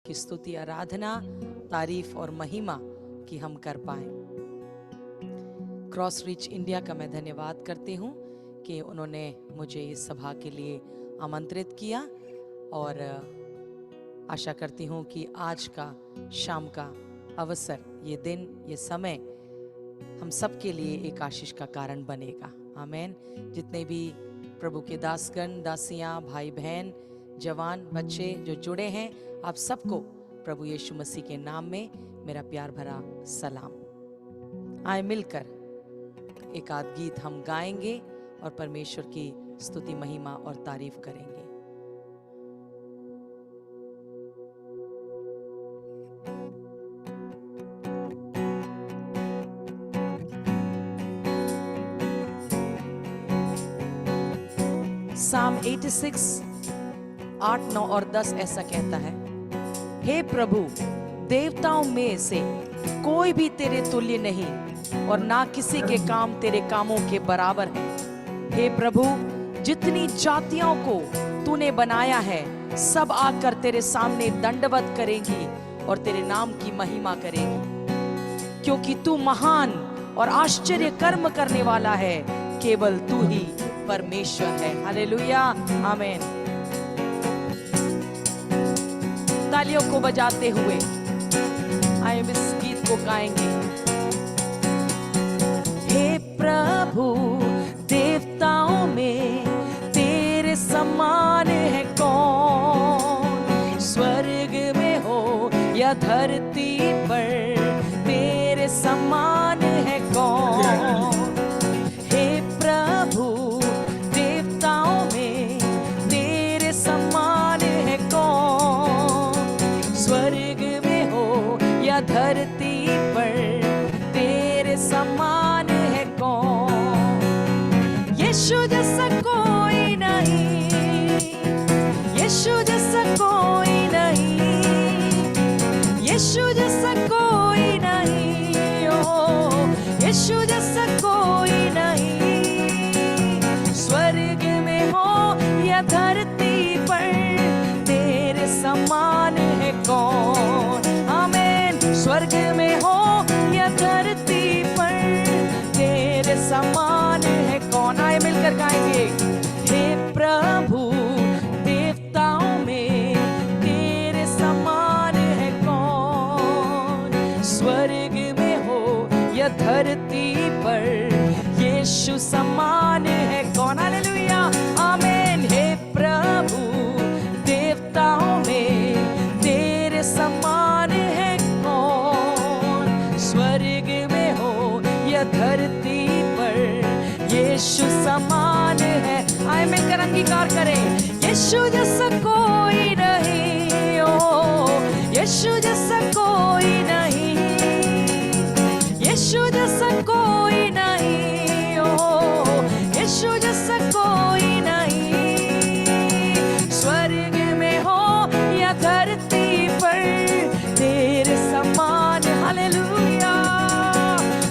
की स्तुति, आराधना, तारीफ और महिमा की हम कर पाए। क्रॉस रीच इंडिया का मैं धन्यवाद करती हूँ कि उन्होंने मुझे इस सभा के लिए आमंत्रित किया और आशा करती हूँ कि आज का शाम का अवसर, ये दिन, ये समय हम सब के लिए एक आशीष का कारण बनेगा। आमीन। जितने भी प्रभु के दासगण, दासियां, भाई बहन, जवान, बच्चे जो जुड़े हैं, आप सबको प्रभु यीशु मसीह के नाम में मेरा प्यार भरा सलाम। आए मिलकर एक आध गीत हम गाएंगे और परमेश्वर की स्तुति, महिमा और तारीफ करेंगे। साम 86 8, 9 और 10 ऐसा कहता है, हे प्रभु, देवताओं में से कोई भी तेरे तुल्य नहीं और ना किसी के काम तेरे कामों के बराबर है। हे प्रभु, जितनी जातियों को तूने बनाया है, सब आकर तेरे सामने दंडवत करेंगी और तेरे नाम की महिमा करेंगी, क्योंकि तू महान और आश्चर्य कर्म करने वाला है। केवल तू ही परमेश्वर है। हालेलुया, आमीन। तालियों को बजाते हुए आए इस गीत को गाएंगे। हे प्रभु, देवताओं में तेरे समान है कौन, स्वर्ग में हो या धरती पर तेरे समान है कौन। हे प्रभु, देवताओं में तेरे समान है कौन, स्वर्ग में हो या धरती पर तेरे समान है कौन। यीशु जैसा कोई नहीं, यीशु जैसा कोई नहीं, यीशु जैसा कोई नहीं, ओ यीशु जैसा कोई नहीं, स्वर्ग में हो या धरती पर तेरे समान है कौन। आमीन। स्वर्ग में हो या धरती पर तेरे समान है कौन। आए मिलकर गाएंगे। हे प्रभु, देवताओं में तेरे समान है कौन, स्वर्ग में हो या धरती पर यीशु समान है कौन। हालेलुया, आमीन। हे प्रभु, देवताओं में तेरे समान है कौन, स्वर्ग में हो या धरती पर यीशु समान है। आए मिलकर अंगीकार करें। यीशु जैसा कोई नहीं, ओ यीशु जैसा कोई नहीं, यीशु जैसा कोई नहीं, ओ यीशु जैसा कोई नहीं, स्वर्ग में हो या धरती पर तेरे समान। हालेलुया,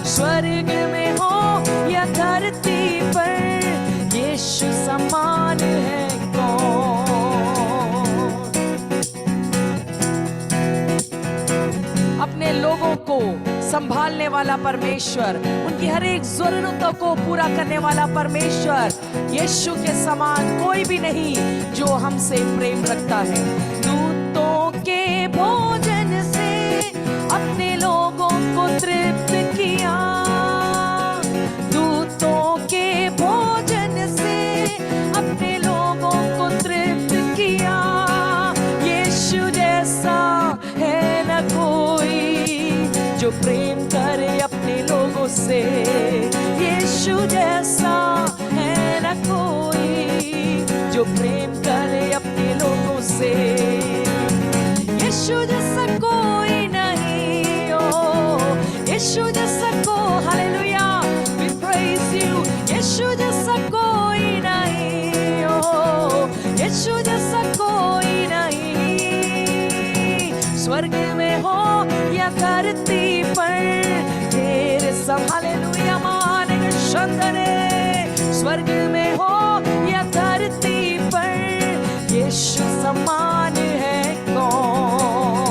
स्वर्ग में हो या धरती पर यीशु समान है कौन। अपने लोगों को संभालने वाला परमेश्वर, उनकी हर एक जरूरतों को पूरा करने वाला परमेश्वर, यीशु के समान कोई भी नहीं जो हमसे प्रेम रखता है। दूतों के भोजन से अपने लोगों को तृप्त किया, दूतों के भोजन से अपने लोगों को तृप्त किया। यीशु जैसा है न कोई जो प्रेम करे अपने लोगों से, यीशु जैसा है न कोई जो प्रेम करे अपने लोगों से, यीशु जैसा कोई नहीं, ओ यीशु जैसा को। Hallelujah, we praise you. Yeshu जैसा कोई नहीं, ओ यीशु जैसा कोई नहीं, स्वर्ग में हो या धरती पर तेरे सब। हालेलुया, मान शंदने, स्वर्ग में हो या धरती पर यीशु समान है कौन।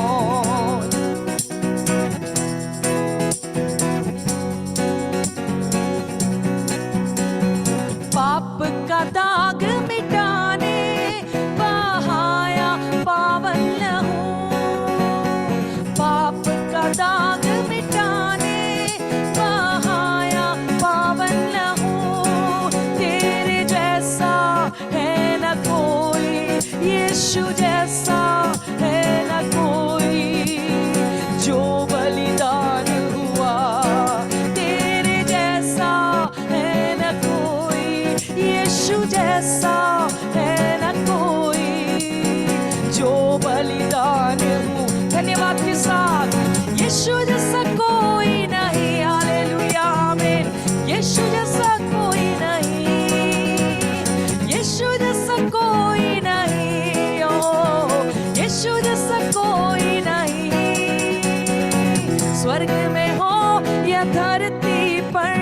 स्वर्ग में हो या धरती पर,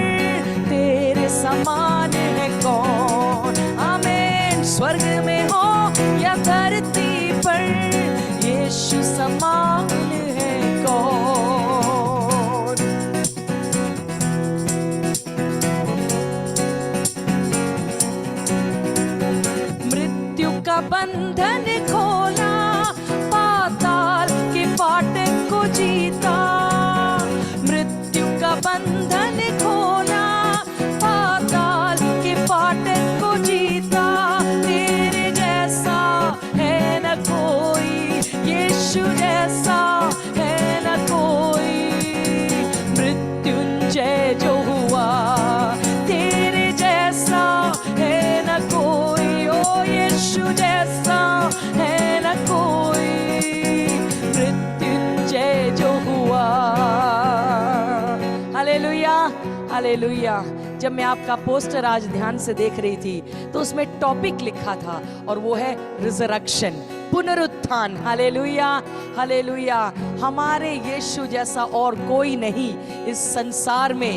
तेरे समान है कौन। आमीन। स्वर्ग में हो या धरती पर, यीशु समान है कौन। मृत्यु का बंधन खोला, पाताल के फाटक को जीता। मृत्यु का बंधन खोला, पाताल के फाटक को जीता। तेरे जैसा है न कोई, यीशु जैसा है न कोई। मृत्युंजय जो हुआ, तेरे जैसा है न कोई। ओ यीशु जैसा है न कोई, मृत्युंजय जो हुआ। Hallelujah, hallelujah. जब मैं आपका पोस्टर आज ध्यान से देख रही थी तो उसमें टॉपिक लिखा था और वो है रिजरेक्शन, पुनरुत्थान। Hallelujah, hallelujah. हमारे यीशु जैसा और कोई नहीं इस संसार में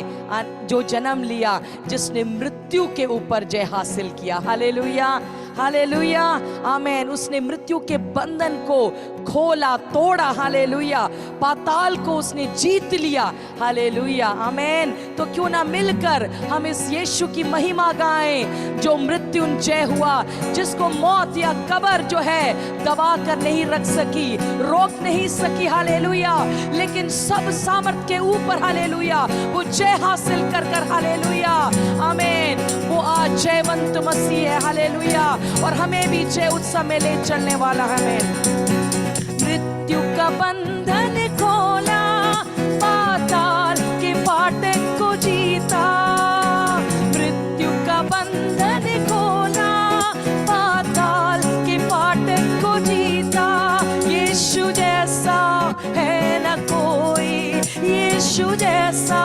जो जन्म लिया, जिसने मृत्यु के ऊपर जय हासिल किया। हालेलुया, हालेलुया, आमेन। उसने मृत्यु के बंधन को खोला, तोड़ा। हालेलुया। पाताल को उसने जीत लिया। हालेलुया, आमेन। तो क्यों ना मिलकर हम इस यीशु की महिमा गाएं जो मृत्युंजय हुआ, जिसको मौत या कब्र जो है दबा कर नहीं रख सकी, रोक नहीं सकी। हालेलुया। लेकिन सब सामर्थ के ऊपर, हालेलुया, वो जय हासिल कर कर, हालेलुया, आमेन, वो आज जयवंत मसीह है। हालेलुया। और हमें भी जय उत्सव में ले चलने वाला है। मृत्यु का बंधन खोला, पाताल के फाटक को जीता। मृत्यु का बंधन खोला, पाताल के फाटक को जीता। यीशु जैसा है न कोई, यीशु जैसा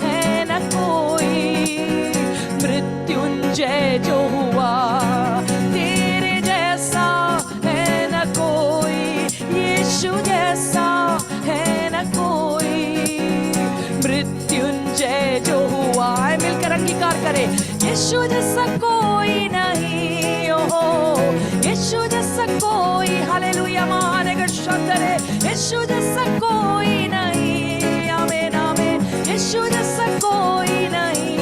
है न कोई। मृत्युंजय जो हुआ, तेरे जैसा है न कोई। यीशु जैसा है न कोई। मृत्युंजय जो हुआ, आए मिलकर अंगीकार करें। यीशु जैसा कोई नहीं, ओहो, यीशु जैसा कोई। हालेलुया, मानेगा शंदरे। यीशु जैसा कोई नहीं, आमीन, आमीन। यीशु जैसा कोई नहीं।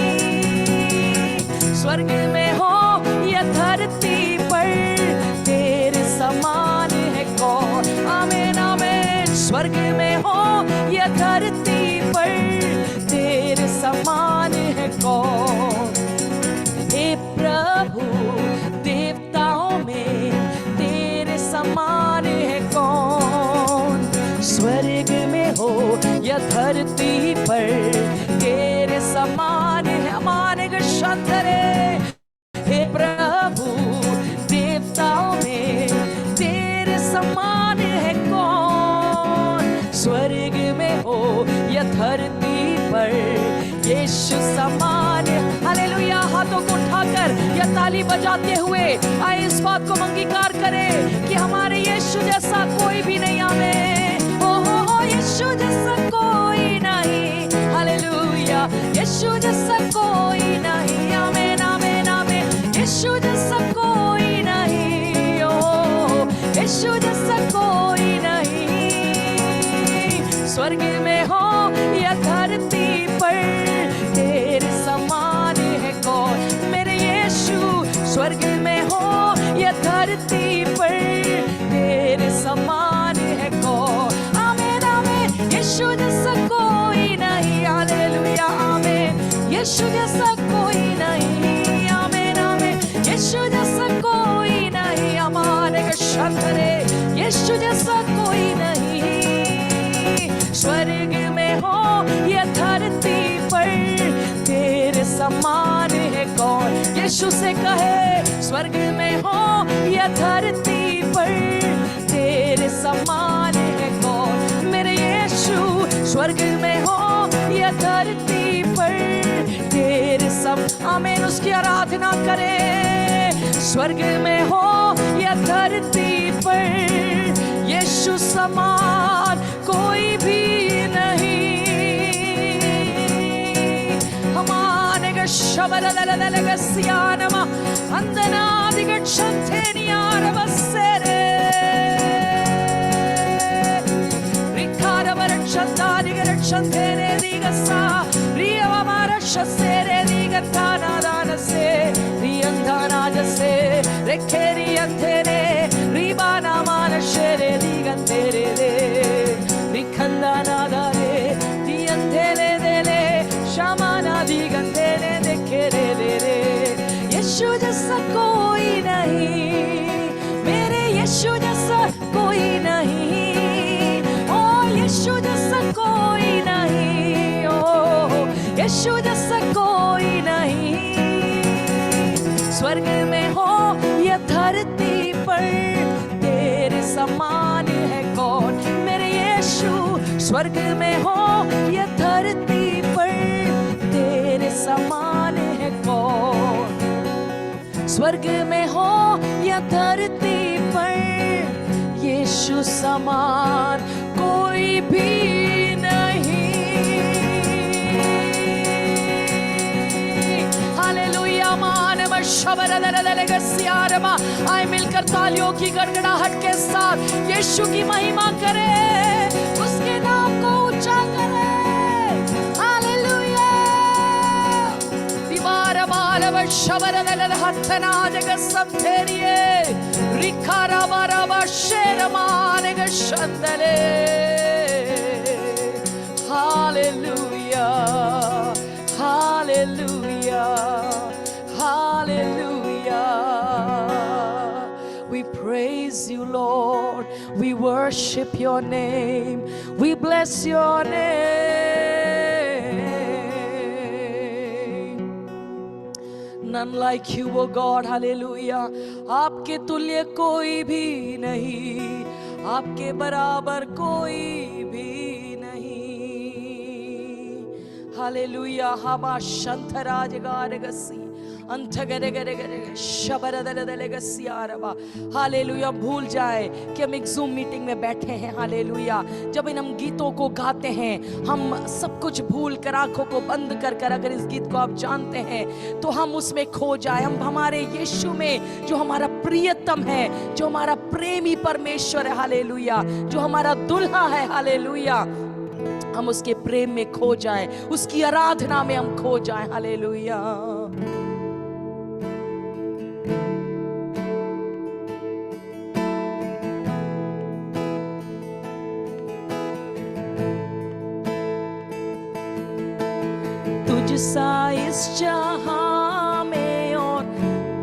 स्वर्ग में हो या धरती पर, तेरे समान है कौन। आमीन, आमीन। स्वर्ग में हो या धरती पर, तेरे समान है कौन। हे प्रभु, देवताओं में तेरे समान है कौन। स्वर्ग में हो या धरती पर, तेरे समान है। मानेगा शंदरे। हे प्रभु, देवताओं में तेरे समान है कौन। स्वर्ग में हो या धरती पर, यीशु समान। हालेलुया। हाथों को उठाकर या ताली बजाते हुए आए इस बात को अंगीकार करें कि हमारे यीशु जैसा कोई भी नहीं। आमीन। ओहो, यीशु जैसा कोई नहीं। हालेलुया। यीशु जैसा कोई नहीं। आमीन, आमीन, आमीन। यीशु जैसा कोई नहीं। ओ यीशु जैसा कोई नहीं। स्वर्ग में हो या धरती पर, तेरे समान है कौन। मेरे यीशु स्वर्ग में हो या धरती पर, तेरे समान है कौन। आमीन, आमीन। यीशु जैसा कोई नहीं। हालेलुया, आमीन। यीशु जैसा कोई नहीं। आमीन, आमीन। यीशु जैसा कोई नहीं। हमारे शंकरे, यीशु जैसा कोई नहीं। स्वर्ग में हो या धरती पर, तेरे समान है कौन। यीशु से कहे, स्वर्ग में हो या धरती पर, तेरे समान है कौन। मेरे यीशु स्वर्ग में हो या धरती पर, तेरे सब। आमीन। उसकी आराधना करें। स्वर्ग में हो या धरती पर, यीशु समान कोई भी नहीं। Shabaradaradalegasianama Andanadigakshantheniarabasere Rikaravarachandadigarachanthene digasa Riavamarashasere digatanadanase Riandhanajase Rekherianthene Ribanamanashere digantere Rikhandanadare Dianthele dele Shamana digantere dekhere dere यीशु जैसा कोई नहीं मेरे यीशु जैसा कोई नहीं ओ यीशु जैसा कोई नहीं ओ यीशु जैसा कोई नहीं स्वर्ग में हो या धरती पर तेरे समान है कौन मेरे यीशु स्वर्ग में हो या धरती पर तेरे समान है कौन स्वर्ग में हो या धरती पर यीशु समान कोई भी नहीं हालेलुया मानव शबरदलदलगस्यारमा आए मिलकर तालियों की गड़गड़ाहट के साथ यीशु की महिमा करें उसके नाम को ऊंचा करें Shabaradalahantanajagasantherye Rikarabarabasheramanagashandale Hallelujah Hallelujah Hallelujah We praise you Lord we worship your name we bless your name None like you, O God, hallelujah. आपके तुल्य कोई भी नहीं, आपके बराबर कोई भी नहीं. Hallelujah. हमा शंथराज गारगसी हालेलुया भूल जाए कि हम एक जूम मीटिंग में बैठे हैं हालेलुया जब इन हम गीतों को गाते हैं हम सब कुछ भूल कर आंखों को बंद कर कर अगर इस गीत को आप जानते हैं तो हम उसमें खो जाए हम हमारे यीशु में जो हमारा प्रियतम है जो हमारा प्रेमी परमेश्वर है हालेलुया जो हमारा दुल्हा है हालेलुया हम उसके प्रेम में खो जाए उसकी आराधना में हम खो जाए हालेलुया सा इस जहां में और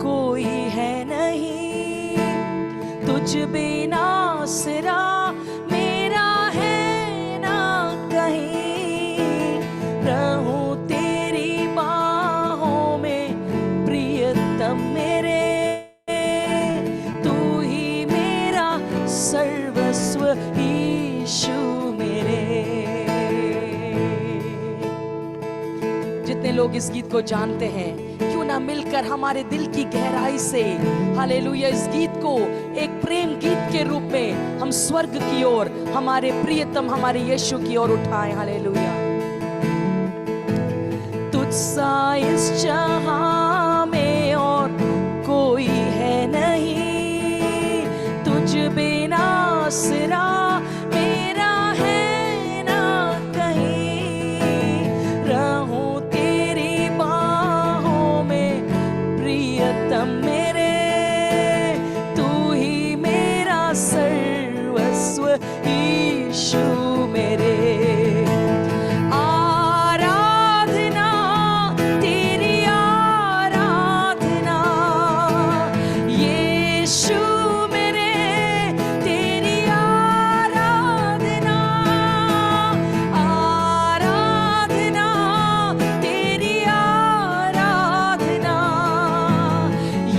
कोई है नहीं तुझ बिना सिरा मेरा है ना कहीं रहूं तेरी बाहों में प्रियतम मेरे तू ही मेरा सर्वस्व यीशु मेरे जितने लोग इस गीत को जानते हैं क्यों ना मिलकर हमारे दिल की गहराई से हालेलुया इस गीत को एक प्रेम गीत के रूप में हम स्वर्ग की ओर हमारे प्रियतम हमारे यीशु की ओर उठाएं हालेलुया तुझसा इस जहां में और कोई है नहीं तुझ बिना सिरा मेरा है ना कहीं रहूं मेरे तू ही मेरा सर्वस्व यीशु मेरे आराधना तेरी आराधना यीशु मेरे तेरी आराधना आराधना तेरी आराधना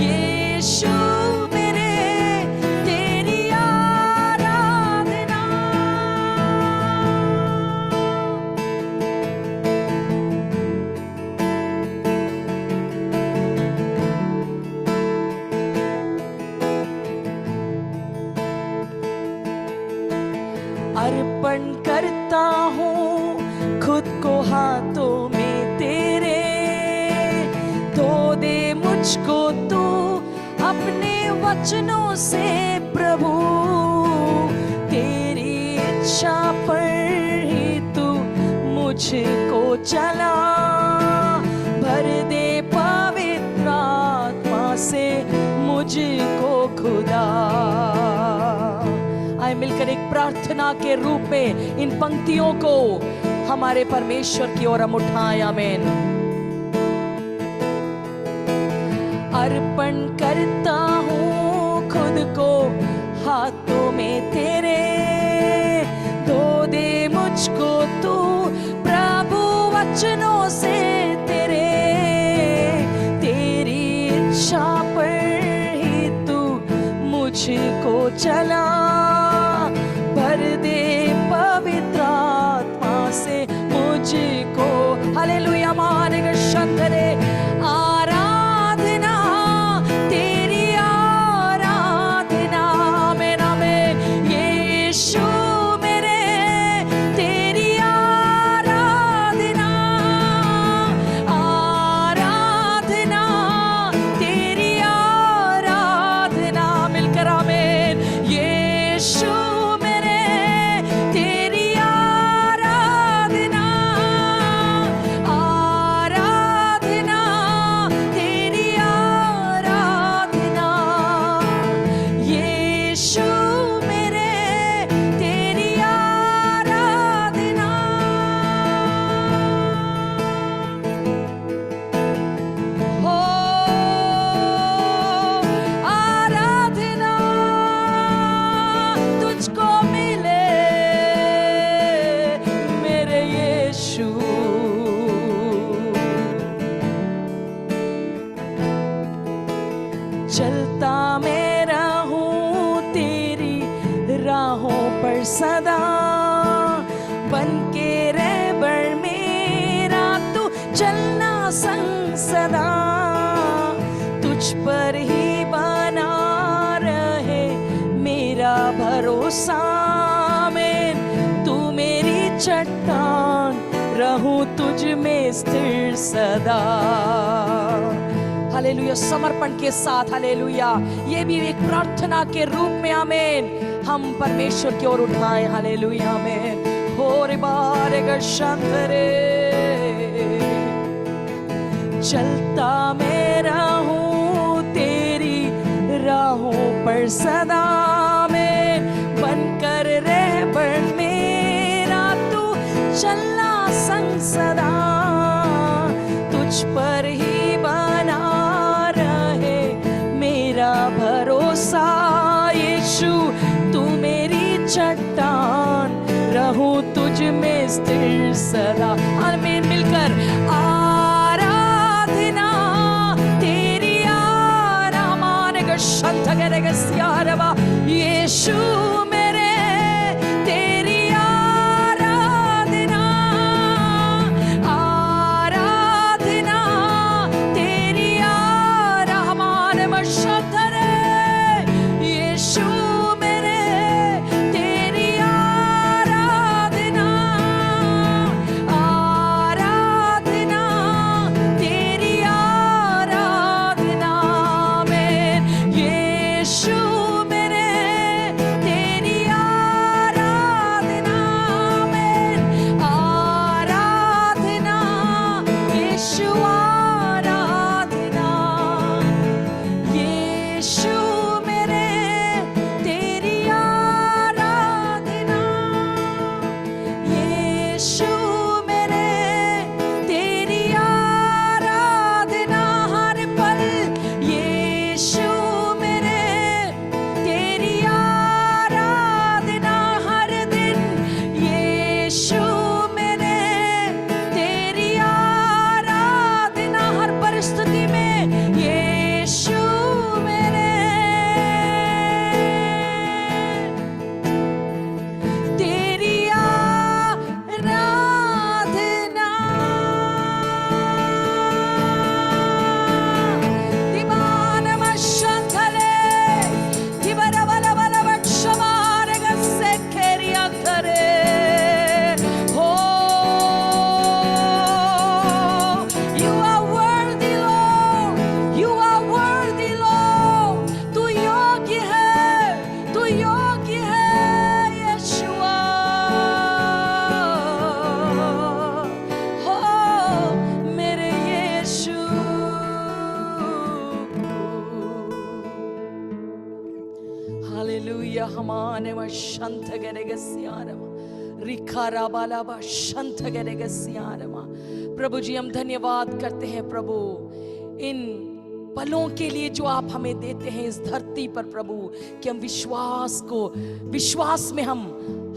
यीशु मेरे तेरी आराधना अर्पण करता हूँ खुद को हाथों में तेरे धो दे मुझको तू अपने वचनों से प्रभु, तेरी इच्छा पर ही तू मुझको चला। भर दे पवित्र आत्मा से मुझको खुदा। आए मिलकर एक प्रार्थना के रूप में इन पंक्तियों को हमारे परमेश्वर की ओर हम उठाएं। आमीन। अर्पण करता हूँ खुद को हाथों में तेरे, धो दे मुझको तू प्रभु वचनों से तेरे, तेरी इच्छा पर ही तू मुझको चला। भर दे पवित्र आत्मा से मुझको। हालेलुया। मारे गशंतरे आराधना तेरी आराधना में नामे यीशु मेरे, तेरी आराधना आराधना तेरी आराधना। मिलकर आमीन। यीशु चलता मैं रहूं तेरी राहों पर सदा, बन के रहबर मेरा तू चलना संग सदा। तुझ पर ही बना रहे मेरा भरोसा, मैं तू मेरी चट्टान रहूं तुझ में स्थिर सदा। हालेलुया। समर्पण के साथ हालेलुया, ये भी एक प्रार्थना के रूप में आमीन हम परमेश्वर की ओर उठाएं। हालेलुया। आमीन। होरे बारे गशंतरे चलता मैं रहूं तेरी राहों पर सदा, मैं बनकर रहबर मेरा तू चलना संग सदा। तुझ पर ही बना रहे मेरा भरोसा, यीशु तू मेरी चट्टान रहूं तुझ में स्थिर सदा। आमीन। मिलकर आराधना तेरी आरामान गशंत करेगा सियारवा। यीशु मेरे तेरी आराधना आराधना तेरी आरामान मशतरे। यीशु मेरे तेरी आराधना आराधना तेरी आराधना में। यीशु मेरे तेरी आराधना में आराधना। यीशु आराधना। यीशु मेरे तेरी आराधना। यीशु मेरे तेरी आराधना हर पल। यीशु मेरे तेरी आराधना हर दिन। यीशु मेरे तेरी आराधना हर परिस्थिति में। यीशु मेरे तेरी आराधना माने व शंत करेगा सियारमा रिखारा बाला व शंत करेगा सियारमा। प्रभु जी हम धन्यवाद करते हैं प्रभु इन पलों के लिए जो आप हमें देते हैं इस धरती पर प्रभु, कि हम विश्वास में हम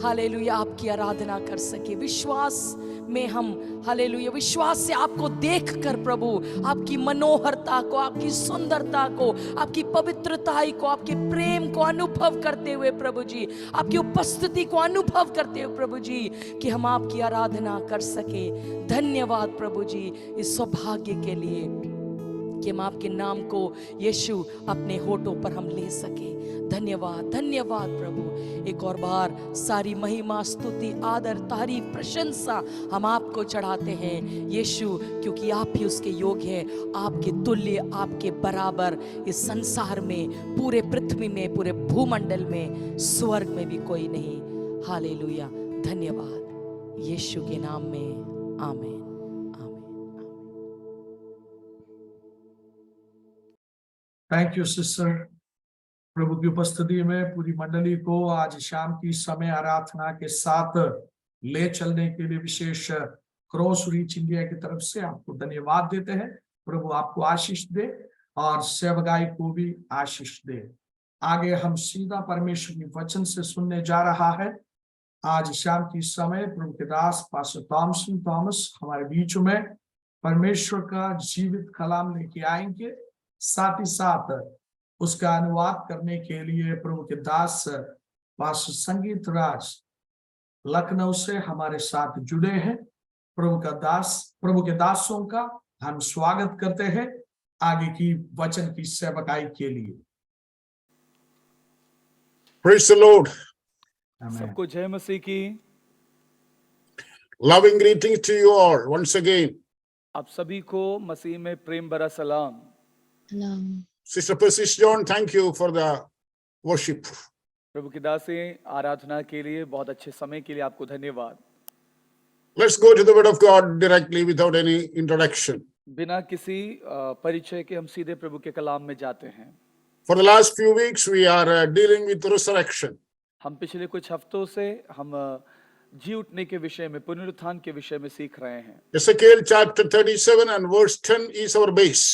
हालेलुया आपकी आराधना कर सके, विश्वास में हम हालेलुया विश्वास से आपको देखकर प्रभु आपकी मनोहरता को, आपकी सुंदरता को, आपकी पवित्रता को, आपके प्रेम को अनुभव करते हुए प्रभु जी, आपकी उपस्थिति को अनुभव करते हुए प्रभु जी, कि हम आपकी आराधना कर सके। धन्यवाद प्रभु जी इस सौभाग्य के लिए कि हम आपके नाम को यीशु अपने होठों पर हम ले सके। धन्यवाद धन्यवाद प्रभु। एक और बार सारी महिमा स्तुति आदर तारीफ प्रशंसा हम आपको चढ़ाते हैं यीशु, क्योंकि आप ही उसके योग्य हैं। आपके तुल्य आपके बराबर इस संसार में, पूरे पृथ्वी में, पूरे भूमंडल में, स्वर्ग में भी कोई नहीं। हालेलुया। धन्यवाद यीशु के नाम में। आमीन। Thank you sister. प्रभु की उपस्थिति में पूरी मंडली को आज शाम की समय आराधना के साथ ले चलने के लिए विशेष क्रॉस रीच इंडिया की तरफ से आपको धन्यवाद देते हैं। प्रभु आपको आशीष दे और सेवकाई को भी आशीष दे। आगे हम सीधा परमेश्वर के वचन से सुनने जा रहा है। आज शाम की समय प्रभु के दास पास्टर थॉमस हमारे बीच में परमेश्वर का जीवित कलाम लेके आएंगे। साथ ही साथ उसका अनुवाद करने के लिए प्रभु के दास पास्टर संगीत राज लखनऊ से हमारे साथ जुड़े हैं। प्रभु के दासों का हम स्वागत करते हैं आगे की वचन की सेवकाई के लिए। Praise the Lord. सबको जय मसीह की। Loving greetings to you all once again. आप सभी को मसीह में प्रेम भरा सलाम। Sister Persis John, thank you for the worship. प्रभु की दासी आराधना के लिए बहुत अच्छे समय के लिए आपको धन्यवाद। Let's go to the word of God directly without any introduction. बिना किसी परिचय के हम सीधे प्रभु के कलाम में जाते हैं। For the last few weeks we are dealing with resurrection. हम पिछले कुछ हफ्तों से हम जी उठने के विषय में, पुनरुत्थान के विषय में सीख रहे हैं। Ezekiel chapter 37 and verse 10 is our base.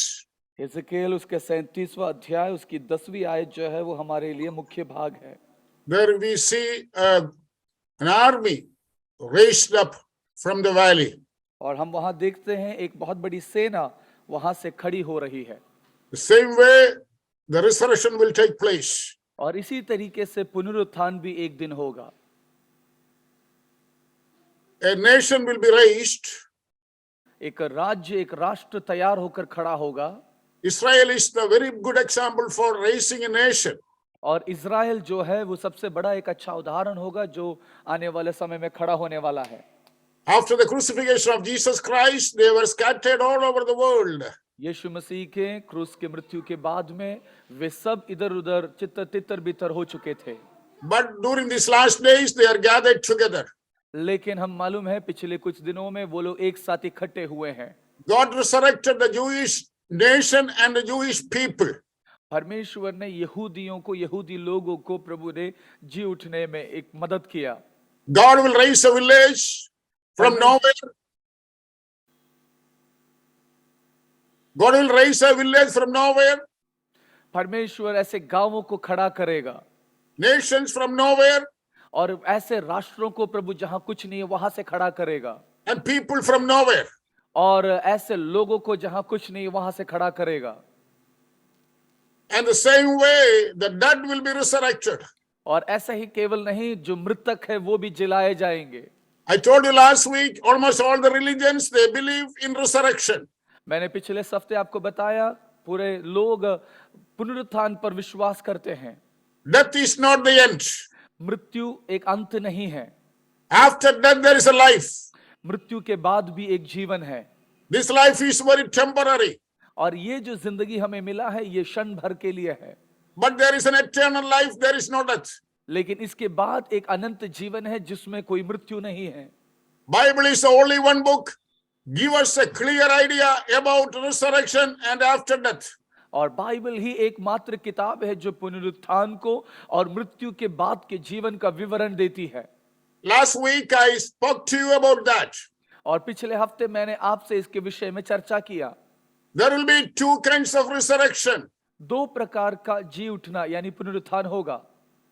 एजेकिएल उसके 37वां अध्याय उसकी 10वीं आयत जो है वो हमारे लिए मुख्य भाग है। There we see an army raised up from the valley. और हम वहां देखते हैं एक बहुत बड़ी सेना वहां से खड़ी हो रही है। The same way the resurrection will take place. और इसी तरीके से पुनरुत्थान भी एक दिन होगा। A nation will be raised. एक राज्य, एक राष्ट्र तैयार होकर खड़ा होगा। Israel is the very good example for raising a nation. और इज़राइल जो है वो सबसे बड़ा एक अच्छा उदाहरण होगा जो आने वाले समय में खड़ा होने वाला है। After the crucifixion of Jesus Christ, they were scattered all over the world. यीशु मसीह के क्रूस के मृत्यु के बाद में वे सब इधर-उधर तितर-बितर हो चुके थे। But during these last days, they are gathered together. लेकिन हम मालूम है पिछले कुछ दिनों में वो लोग एक साथ इकट्ठे हुए हैं। God resurrected the Jewish nation and the Jewish people. परमेश्वर ने यहूदियों को, यहूदी लोगों को प्रभु ने जी उठने में एक मदद किया। God will raise a village from nowhere. God will raise a village from nowhere. परमेश्वर ऐसे गांवों को खड़ा करेगा, Nations from nowhere. और ऐसे राष्ट्रों को प्रभु जहां कुछ नहीं है वहां से खड़ा करेगा। And people from nowhere. और ऐसे लोगों को जहां कुछ नहीं वहां से खड़ा करेगा। And the same way the dead will be resurrected. और ऐसा ही केवल नहीं, जो मृतक है वो भी जिलाए जाएंगे। I told you last week, almost all the religions, they believe in resurrection. मैंने पिछले हफ्ते आपको बताया पूरे लोग पुनरुत्थान पर विश्वास करते हैं। Death is not the end. मृत्यु एक अंत नहीं है। After death there is a life. मृत्यु के बाद भी एक जीवन है। This life is very temporary. और ये जो जिंदगी हमें मिला है ये क्षण भर के लिए है। But there is an eternal life, there is no death. लेकिन इसके बाद एक अनंत जीवन है जिसमें कोई मृत्यु नहीं है। Bible is the only one book give us a clear idea about resurrection and after death. और बाइबल ही एकमात्र किताब है जो पुनरुत्थान को और मृत्यु के बाद के जीवन का विवरण देती है। Last week I spoke to you about that. और पिछले हफ्ते मैंने आपसे इसके विषय में चर्चा किया। There will be two kinds of resurrection. दो प्रकार का जी उठना यानी पुनरुत्थान होगा,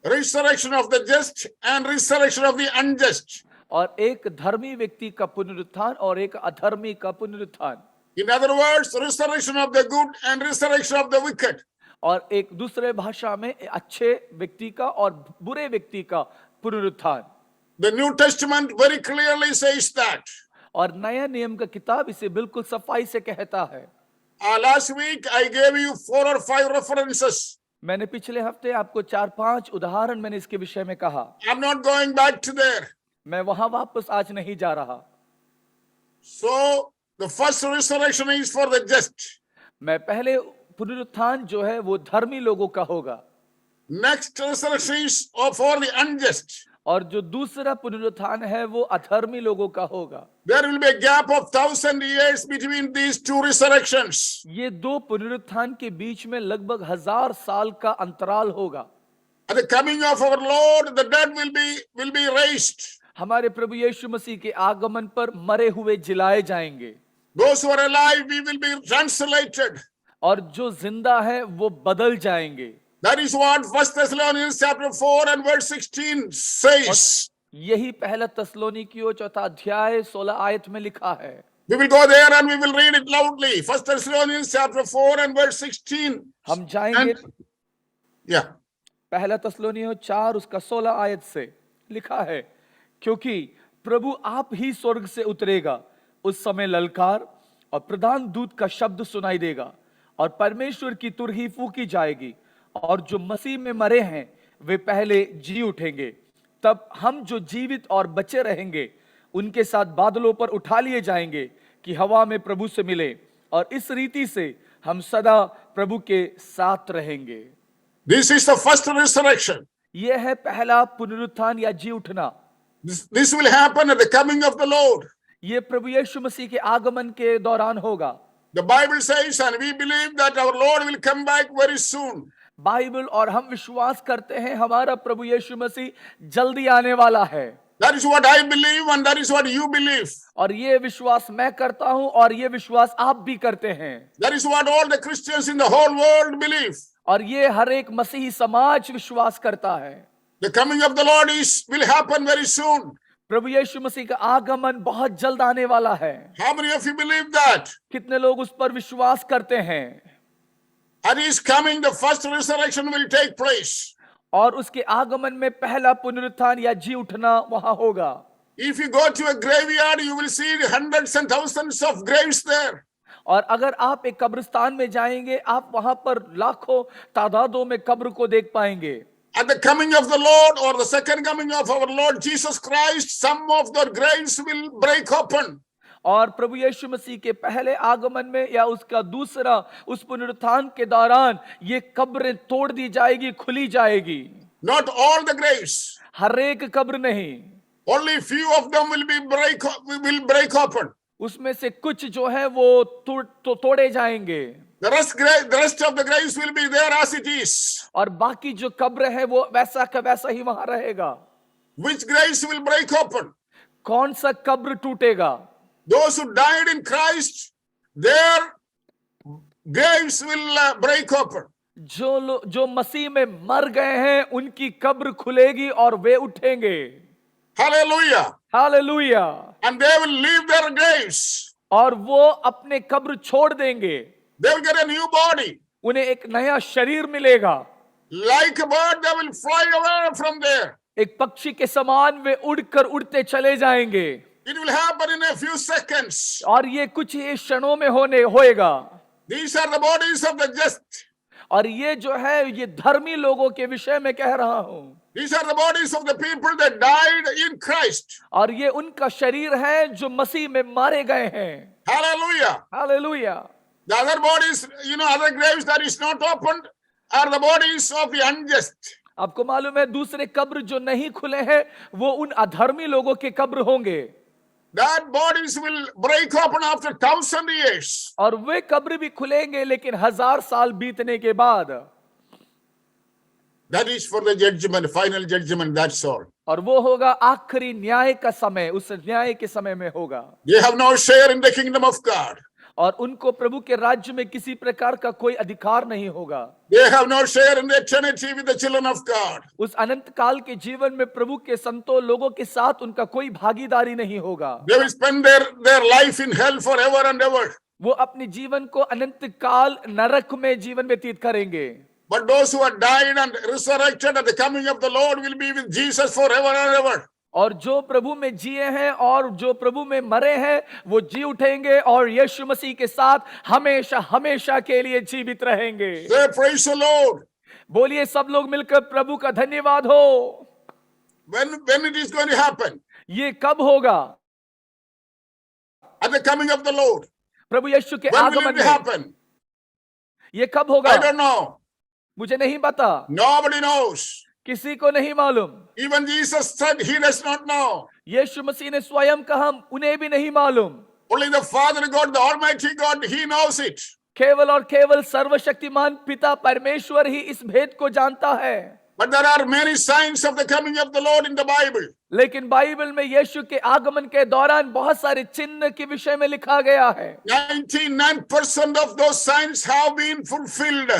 Resurrection of the just and resurrection of the unjust. और एक धर्मी व्यक्ति का पुनरुत्थान और एक अधर्मी का पुनरुत्थान। In other words, resurrection of the good and resurrection of the wicked. और एक दूसरे भाषा में अच्छे व्यक्ति का और बुरे व्यक्ति का पुनरुत्थान। The New Testament very clearly says that. और नया नियम का किताब इसे बिल्कुल सफाई से कहता है। Last week I gave you 4 or 5 references. मैंने पिछले हफ्ते आपको 4-5 उदाहरण मैंने इसके विषय में कहा। I'm not going back to there. मैं वहां वापस आज नहीं जा रहा। So the first resurrection is for the just. मैं पहले पुनरुत्थान जो है वो धर्मी लोगों का होगा, Next resurrection is for the unjust. और जो दूसरा पुनरुत्थान है वो अधर्मी लोगों का होगा। There will be a gap of 1,000 years between these two resurrections. ये दो पुनरुत्थान के बीच में लगभग 1000 साल का अंतराल होगा। At the coming of our Lord, the dead will be raised. हमारे प्रभु यीशु मसीह के आगमन पर मरे हुए जिलाए जाएंगे, Those who are alive, we will be translated. और जो जिंदा है वो बदल जाएंगे। That is what 1 Thessalonians chapter 4 and verse 16 says. यही पहला तस्सलोनिकियों 4 अध्याय 16 आयत में लिखा है। We will go there and we will read it loudly. 1 Thessalonians chapter 4 and verse 16. हम जाएंगे And, yeah. पहला तस्सलोनिकियों 4 उसका 16 आयत से लिखा है, क्योंकि प्रभु आप ही स्वर्ग से उतरेगा, उस समय ललकार और प्रधान दूत का शब्द सुनाई देगा और परमेश्वर की तुरही फूंकी जाएगी, और जो मसीह में मरे हैं वे पहले जी उठेंगे। तब हम जो जीवित और बचे रहेंगे उनके साथ बादलों पर उठा लिए जाएंगे कि हवा में प्रभु से मिले, और इस रीति से हम सदा प्रभु के साथ रहेंगे। This is the first resurrection. यह है पहला पुनरुत्थान या जी उठना। This will happen at the coming of the Lord. ये प्रभु यीशु मसीह के आगमन के दौरान होगा। The Bible says, and we believe that our Lord will come back very soon. Bible और हम विश्वास करते हैं हमारा प्रभु यीशु मसीह जल्दी आने वाला है। That is what I believe and that is what you believe. और ये विश्वास मैं करता हूं और ये विश्वास आप भी करते हैं। That is what all the Christians in the whole world believe. और ये हर एक मसीही समाज विश्वास करता है। The coming of the Lord will happen very soon. प्रभु यीशु मसीह का आगमन बहुत जल्द आने वाला है। How many of you believe that? कितने लोग उस पर विश्वास करते हैं? At his coming, the first resurrection will take place. और उसके आगमन में पहला पुनरुत्थान या जी उठना वहां होगा। If you go to a graveyard, you will see hundreds and thousands of graves there. और अगर आप एक कब्रिस्तान में जाएंगे, आप वहां पर लाखों तादादों में कब्र को देख पाएंगे। At the coming of the Lord or the second coming of our Lord Jesus Christ, some of the graves will break open. और प्रभु यीशु मसीह के पहले आगमन में या उसका दूसरा उस पुनरुत्थान के दौरान ये कब्रें तोड़ दी जाएगी, खुली जाएगी। Not all the graves. हर एक कब्र नहीं, Only few of them will break open. उसमें से कुछ जो है वो तोड़े जाएंगे। The rest of the graves will be there as it is. और बाकी जो कब्र है वो वैसा का वैसा ही वहां रहेगा। Which graves will break open? कौन सा कब्र टूटेगा? Those who died in Christ, their graves will break open. जो मसीह में मर गए हैं उनकी कब्र खुलेगी और वे उठेंगे। Hallelujah. Hallelujah. And they will leave their graves. और वो अपने कब्र छोड़ देंगे। They will get a new body. उन्हें एक नया शरीर मिलेगा। Like a bird, they will fly away from there. एक पक्षी के समान वे उड़कर उड़ते चले जाएंगे। It will happen in a few seconds. और ये कुछ ही क्षणों में होएगा। These are the bodies of the just. और ये जो है ये धर्मी लोगों के विषय में कह रहा हूं। These are the bodies of the people that died in Christ. और ये उनका शरीर है जो मसीह में मारे गए हैं। Hallelujah. Hallelujah. The other bodies, other graves that is not opened are the bodies of the unjust. आपको मालूम है दूसरे कब्र जो नहीं खुले हैं वो उन अधर्मी लोगों के कब्र होंगे। that bodies will break open after 1,000 years. और वे कब्र भी खुलेंगे लेकिन 1000 साल बीतने के बाद। That is for the judgment, final judgment, that's all. और वो होगा आखिरी न्याय का समय, उस न्याय के समय में होगा। They have no share in the kingdom of God. और उनको प्रभु के राज्य में किसी प्रकार का कोई अधिकार नहीं होगा। They have no share in the eternity with the children of God. उस अनंत काल के जीवन में प्रभु के संतों लोगों के साथ उनका कोई भागीदारी नहीं होगा। They will spend their life in hell forever and ever. वो अपने जीवन को अनंत काल नरक में जीवन व्यतीत करेंगे। But those who have died and resurrected at the coming of the Lord will be with Jesus forever and ever. और जो प्रभु में जिए हैं और जो प्रभु में मरे हैं वो जी उठेंगे और यीशु मसीह के साथ हमेशा हमेशा के लिए जीवित रहेंगे। Say, praise the Lord. बोलिए सब लोग मिलकर प्रभु का धन्यवाद हो। When it is going to happen? ये कब होगा? At the coming of the Lord. प्रभु यीशु के When will आगमन it में। happen? ये कब होगा? I don't know. मुझे नहीं पता। Nobody knows. किसी को नहीं मालूम। Even Jesus said he does not know. यीशु मसीह ने स्वयं कहा उन्हें भी नहीं मालूम। Only the Father God, the Almighty God, he knows it. केवल और केवल सर्वशक्तिमान पिता परमेश्वर ही इस भेद को जानता है। But there are many signs of the coming of the Lord in the Bible. लेकिन बाइबल में यीशु के आगमन के दौरान बहुत सारे चिन्ह के विषय में लिखा गया है। 99% of those signs have been fulfilled.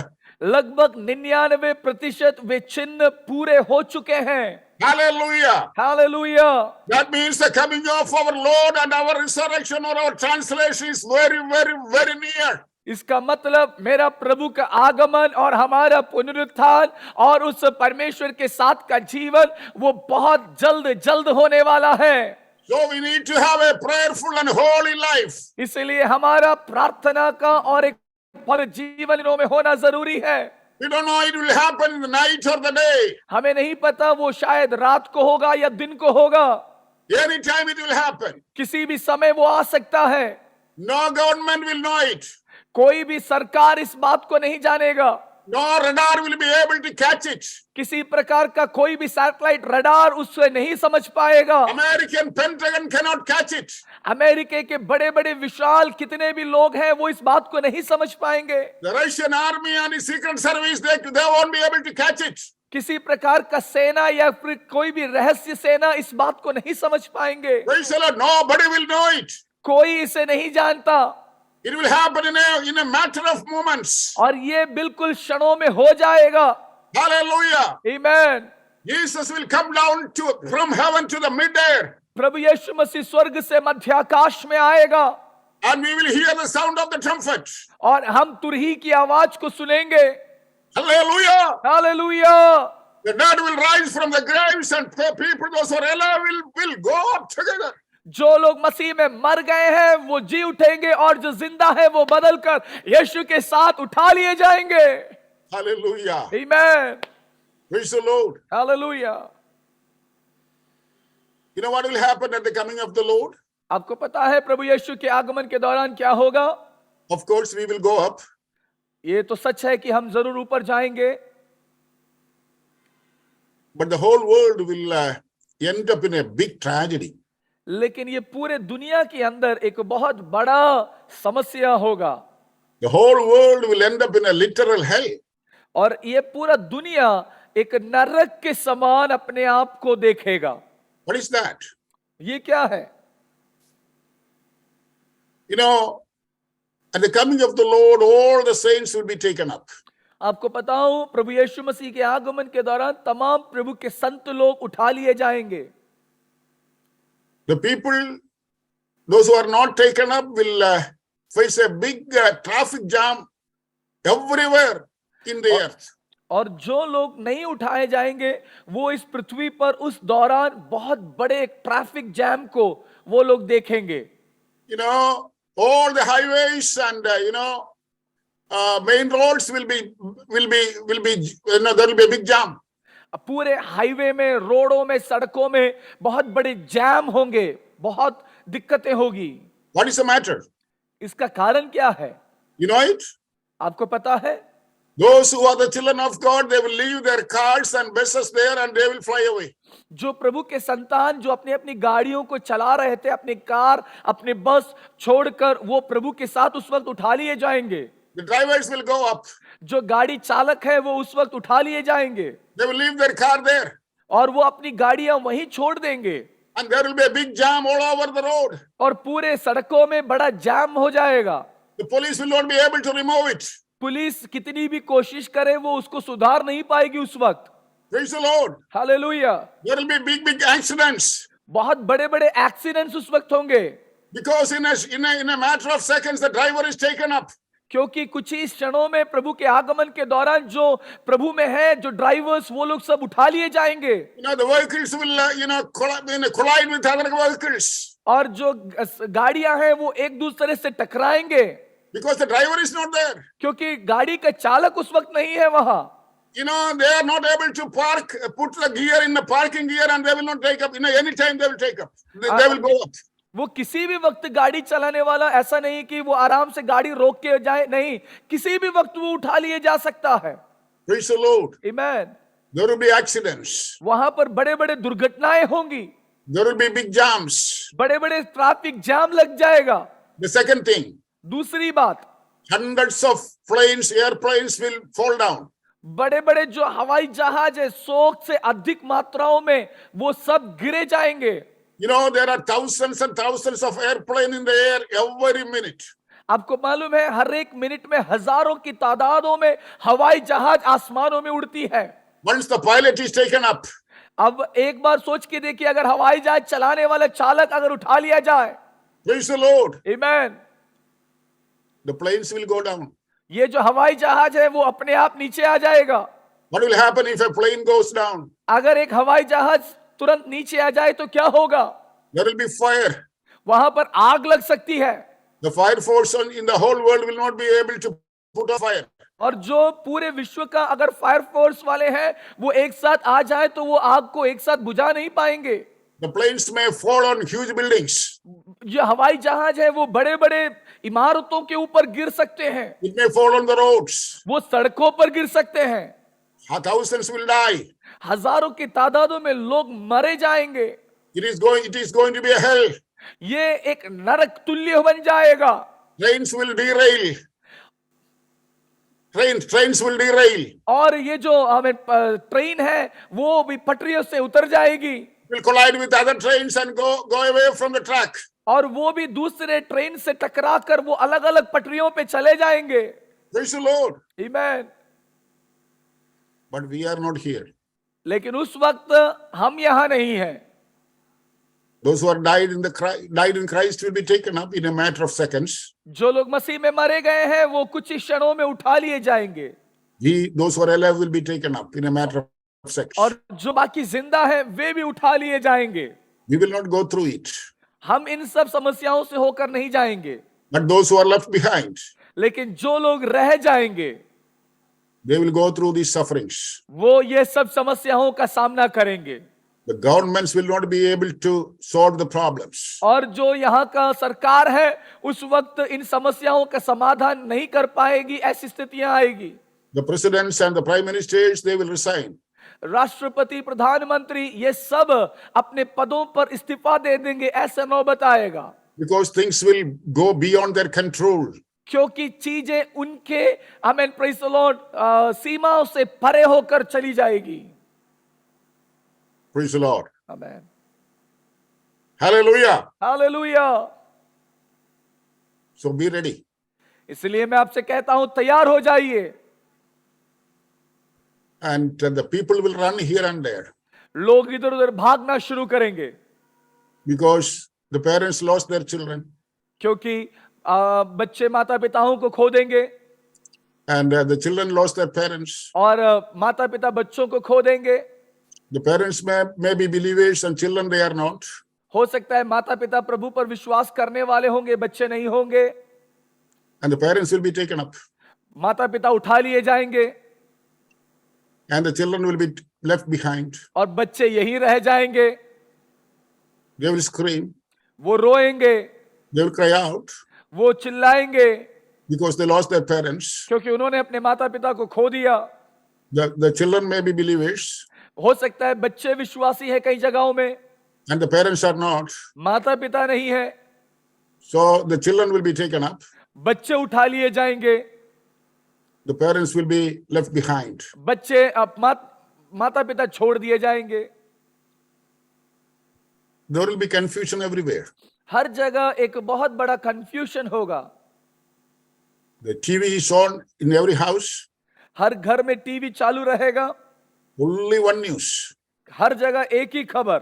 लगभग 99% वे चिन्ह पूरे हो चुके हैं। Hallelujah. Hallelujah. That means the coming of our Lord and our resurrection or our translation is very, very, very near. इसका मतलब मेरा प्रभु का आगमन और हमारा पुनरुत्थान और उस परमेश्वर के साथ का जीवन वो बहुत जल्द जल्द होने वाला है। So we need to have a prayerful and holy life. इसलिए हमारा प्रार्थना का और एक पवित्र जीवन में होना जरूरी है। We don't know it will happen in the night or the day. हमें नहीं पता वो शायद रात को होगा या दिन को होगा। Anytime it will happen. किसी भी समय वो आ सकता है। No government will know it. कोई भी सरकार इस बात को नहीं जानेगा। No radar will be able to catch it. किसी प्रकार का कोई भी सैटेलाइट रडार उससे नहीं समझ पाएगा। American Pentagon cannot catch it. America के बड़े बड़े विशाल कितने भी लोग हैं वो इस बात को नहीं समझ पाएंगे। The Russian army and the secret service, they won't be able to catch it. किसी प्रकार का सेना या फिर कोई भी रहस्य सेना इस बात को नहीं समझ पाएंगे। Praise the Lord. Nobody will know it. कोई इसे नहीं जानता। It will happen in a matter of moments. और ये बिल्कुल क्षणों में हो जाएगा। Hallelujah. आमीन। Jesus will come down from heaven to the mid-air. प्रभु यीशु मसीह स्वर्ग से मध्याकाश में आएगा। And we will hear the sound of the trumpet. और हम तुरही की आवाज को सुनेंगे। Hallelujah. Hallelujah. The dead will rise from the graves and the people, those who are alive, will go up together. जो लोग मसीह में मर गए हैं वो जी उठेंगे और जो जिंदा है वो बदल कर यीशु के साथ उठा लिए जाएंगे। Hallelujah. आमीन। Praise the Lord. Hallelujah. You know what will happen at the coming of the Lord? आपको पता है प्रभु यीशु के आगमन के दौरान क्या होगा? Of course, we will go up. ये तो सच है कि हम जरूर ऊपर जाएंगे। But the whole world will end up in a big tragedy. लेकिन ये पूरे दुनिया के अंदर एक बहुत बड़ा समस्या होगा। The whole world will end up in a literal hell. और ये पूरा दुनिया एक नरक के समान अपने आप को देखेगा। What is that? ये क्या है? You know, at the coming of the Lord, all the saints will be taken up. आपको पता हो प्रभु यीशु मसीह के आगमन के दौरान तमाम प्रभु के संत लोग उठा लिए जाएंगे। The people, those who are not taken up, will face a big traffic jam everywhere in the earth. और जो लोग नहीं उठाए जाएंगे वो इस पृथ्वी पर उस दौरान बहुत बड़े एक ट्रैफिक जैम को वो लोग देखेंगे। You know, all the highways and main roads will be there will be a big jam. पूरे हाईवे में, रोडों में, सड़कों में बहुत बड़े जैम होंगे, बहुत दिक्कतें होगी। What is the matter? इसका कारण क्या है? You know it? आपको पता है? Those who are the children of God, they will leave their cars and buses there and they will fly away. जो प्रभु के संतान जो अपनी अपनी गाड़ियों को चला रहे थे, अपनी कार अपने बस छोड़कर, वो प्रभु के साथ उस वक्त उठा लिए जाएंगे. The drivers will go up. जो गाड़ी चालक है वो उस वक्त उठा लिए जाएंगे They will leave their car there. और वो अपनी गाड़ियां वहीं छोड़ देंगे. And there will be a big jam all over the road. और पूरे सड़कों में बड़ा जाम हो जाएगा. The police will not be able to remove it. Police कितनी भी कोशिश करे वो उसको सुधार नहीं पाएगी उस वक्त. Praise the Lord. Hallelujah. There will be big accidents. बहुत बड़े बड़े एक्सीडेंट्स उस वक्त होंगे. Because in a matter of seconds, the driver is taken up. क्योंकि कुछ ही क्षणों में प्रभु के आगमन के दौरान जो प्रभु में है, जो ड्राइवर्स, वो लोग सब उठा लिए जाएंगे. The vehicles will, collide with other vehicles. और जो गाड़ियां हैं वो एक दूसरे से टकराएंगे. Because the driver is not there. क्योंकि गाड़ी का चालक उस वक्त नहीं है वहां. They are not able to put the gear in the parking gear and they will not take up. Any time they will take up. They will go up. वो किसी भी वक्त गाड़ी चलाने वाला ऐसा नहीं कि वो आराम से गाड़ी रोक के जाए, नहीं, किसी भी वक्त वो उठा लिए जा सकता है. Praise the Lord. Amen. There will be accidents. वहां पर बड़े बड़े दुर्घटनाएं होंगी. There will be big jams. बड़े बड़े ट्रैफिक जाम लग जाएगा. The second thing, दूसरी बात, hundreds of airplanes will fall down. बड़े बड़े जो हवाई जहाज है 100 से अधिक मात्राओं में वो सब गिरे जाएंगे. There are thousands and thousands of airplanes in the air every minute. आपको मालूम है हर एक मिनट में हजारों की तादादों में हवाई जहाज आसमानों में उड़ती है. Once the pilot is taken up, अब एक बार सोच के देखिए, अगर हवाई जहाज चलाने वाला चालक अगर उठा लिया जाए, praise the Lord, amen, the planes will go down. ये जो हवाई जहाज है वो अपने आप नीचे आ जाएगा. What will happen if a plane goes down? अगर एक हवाई जहाज तुरंत नीचे आ जाए तो क्या होगा? There will be fire. वहां पर आग लग सकती है. The fire force in the whole world will not be able to put out fire. और जो पूरे विश्व का अगर फायर फोर्स वाले हैं वो एक साथ आ जाए तो वो आग को एक साथ बुझा नहीं पाएंगे. The planes may fall on huge buildings. जो हवाई जहाज है वो बड़े बड़े इमारतों के ऊपर गिर सकते हैं. It may fall on the roads. वो सड़कों पर गिर सकते हैं. Thousands will die. हजारों की तादादों में लोग मरे जाएंगे. It is going to be a hell. ये एक नरक तुल्य बन जाएगा. Trains will derail. Trains will derail. और ये जो हमें ट्रेन है वो भी पटरियों से उतर जाएगी. Will collide with other trains and go away from the track. और वो भी दूसरे ट्रेन से टकरा कर वो अलग अलग पटरियों पे चले जाएंगे. Praise the Lord. Amen. But we are not here. लेकिन उस वक्त हम यहाँ नहीं हैं. Those who are died in Christ will be taken up in a matter of seconds. जो लोग मसीह में मरे गए हैं वो कुछ ही क्षणों में उठा लिए जाएंगे. Those who are alive will be taken up in a matter of seconds. और जो बाकी जिंदा है वे भी उठा लिए जाएंगे. We will not go through it. हम इन सब समस्याओं से होकर नहीं जाएंगे. But those who are left behind, लेकिन जो लोग रह जाएंगे they will go through these sufferings. वो ये सब समस्याओं का सामना करेंगे. The governments will not be able to solve the problems. और जो यहाँ का सरकार है उस वक्त इन समस्याओं का समाधान नहीं कर पाएगी. ऐसी स्थितियां आएगी. The presidents and the prime ministers, they will resign. राष्ट्रपति, प्रधानमंत्री, ये सब अपने पदों पर इस्तीफा दे देंगे. ऐसा नौबत आएगा. Because things will go beyond their control. क्योंकि चीजें उनके आमेन प्रेज द लॉर्ड सीमाओं से परे होकर चली जाएगी. Praise the Lord. Amen. Hallelujah. Hallelujah. So be ready. इसलिए मैं आपसे कहता हूं तैयार हो जाइए. And the people will run here and there. लोग इधर उधर भागना शुरू करेंगे. Because the parents lost their children. क्योंकि बच्चे माता पिताओं को खो देंगे. And the children lost their parents. और माता पिता बच्चों को खो देंगे. The parents may be believers and children they are not. हो सकता है माता पिता प्रभु पर विश्वास करने वाले होंगे, बच्चे नहीं होंगे. And the parents will be taken up. माता पिता उठा लिए जाएंगे. And the children will be left behind. और बच्चे यहीं रह जाएंगे. They will scream. वो रोएंगे. They will cry out. वो चिल्लाएंगे. because they lost their parents. क्योंकि उन्होंने अपने माता पिता को खो दिया। The children may be believers हो सकता है बच्चे विश्वासी है कई जगहों में, and the parents are not. माता पिता नहीं है, So the children will be taken up. बच्चे उठा लिए जाएंगे, The parents will be left behind. बच्चे माता पिता छोड़ दिए जाएंगे। There will be confusion everywhere. हर जगह एक बहुत बड़ा कंफ्यूजन होगा। The TV is on in every house. हर घर में टीवी चालू रहेगा, Only one news. हर जगह एक ही खबर।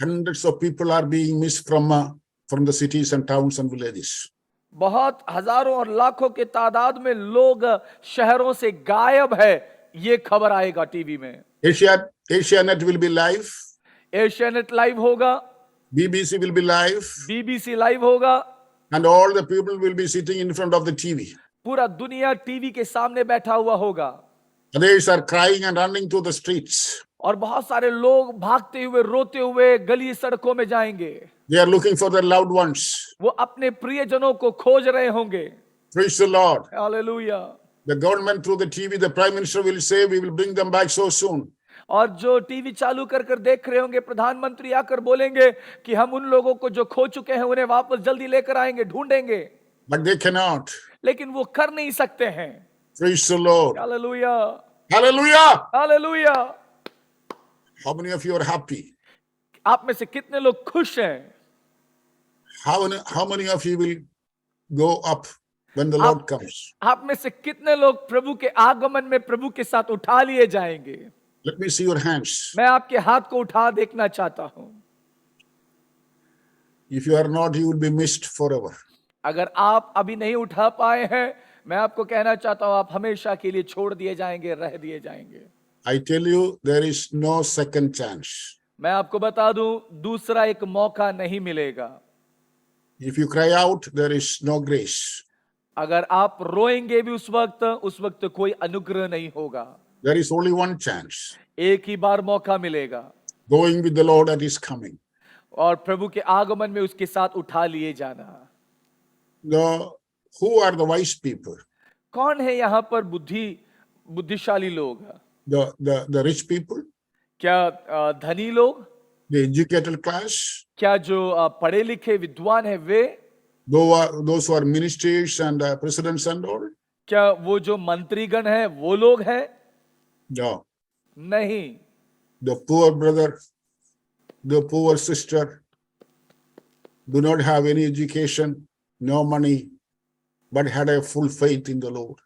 Hundreds of people are being missed from the cities and towns and villages. बहुत हजारों और लाखों के तादाद में लोग शहरों से गायब है, ये खबर आएगा टीवी में। Asianet will be live. Asianet live होगा, BBC will be live. BBC live होगा, And all the people will be sitting in front of the TV. पूरा दुनिया टीवी के सामने बैठा हुआ होगा। Others are crying and running through the streets. और बहुत सारे लोग भागते हुए रोते हुए गली सड़कों में जाएंगे। They are looking for their loved ones. वो अपने प्रियजनों को खोज रहे होंगे। Praise the Lord. Hallelujah. The government through the TV, the Prime Minister will say, we will bring them back so soon. और जो टीवी चालू कर देख रहे होंगे, प्रधानमंत्री आकर बोलेंगे कि हम उन लोगों को जो खो चुके हैं उन्हें वापस जल्दी लेकर आएंगे, ढूंढेंगे। But they cannot. लेकिन वो कर नहीं सकते हैं। Praise the Lord. Hallelujah, Hallelujah. Hallelujah. How many of you are happy? आप में से कितने लोग खुश हैं? How many of you will go up when the Lord comes? आप में से कितने लोग प्रभु के आगमन में प्रभु के साथ उठा लिए जाएंगे? Let me see your hands. मैं आपके हाथ को उठा देखना चाहता हूं। If you are not, you will be missed forever. अगर आप अभी नहीं उठा पाए हैं, मैं आपको कहना चाहता हूं, आप हमेशा के लिए छोड़ दिए जाएंगे, रह दिए जाएंगे। I tell you, there is no second chance. मैं आपको बता दूं, दूसरा एक मौका नहीं मिलेगा। If you cry out, there is no grace. अगर आप रोएंगे भी उस वक्त कोई अनुग्रह नहीं होगा। There is only one chance. एक ही बार मौका मिलेगा, Going with the Lord at His coming. और प्रभु के आगमन में उसके साथ उठा लिए जाना। Who are the wise people? कौन है यहाँ पर बुद्धिशाली लोग? The rich people? क्या धनी लोग? The educated class? क्या जो पढ़े लिखे विद्वान है वे? Those who are ministers and presidents and all? क्या वो जो मंत्रीगण है वो लोग हैं? No. नहीं। The poor brother, the poor sister do not have any education, no money, but had a full faith in the Lord.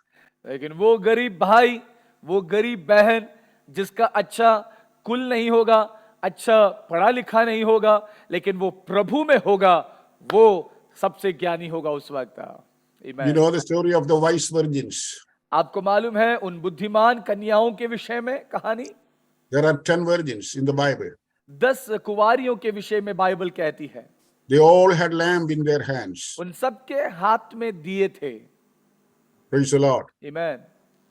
लेकिन वो गरीब भाई, वो गरीब बहन जिसका अच्छा कुल नहीं होगा, अच्छा पढ़ा लिखा नहीं होगा, लेकिन वो प्रभु में होगा, वो सबसे ज्ञानी होगा उस वक्त। Amen. You know the story of the wise virgins. आपको मालूम है उन बुद्धिमान कन्याओं के विषय में कहानी? There are 10 virgins in the Bible. 10 कुंवारियों के विषय में बाइबल कहती है। They all had lamp in their hands. उन सबके हाथ में दिए थे। Praise the Lord. Amen.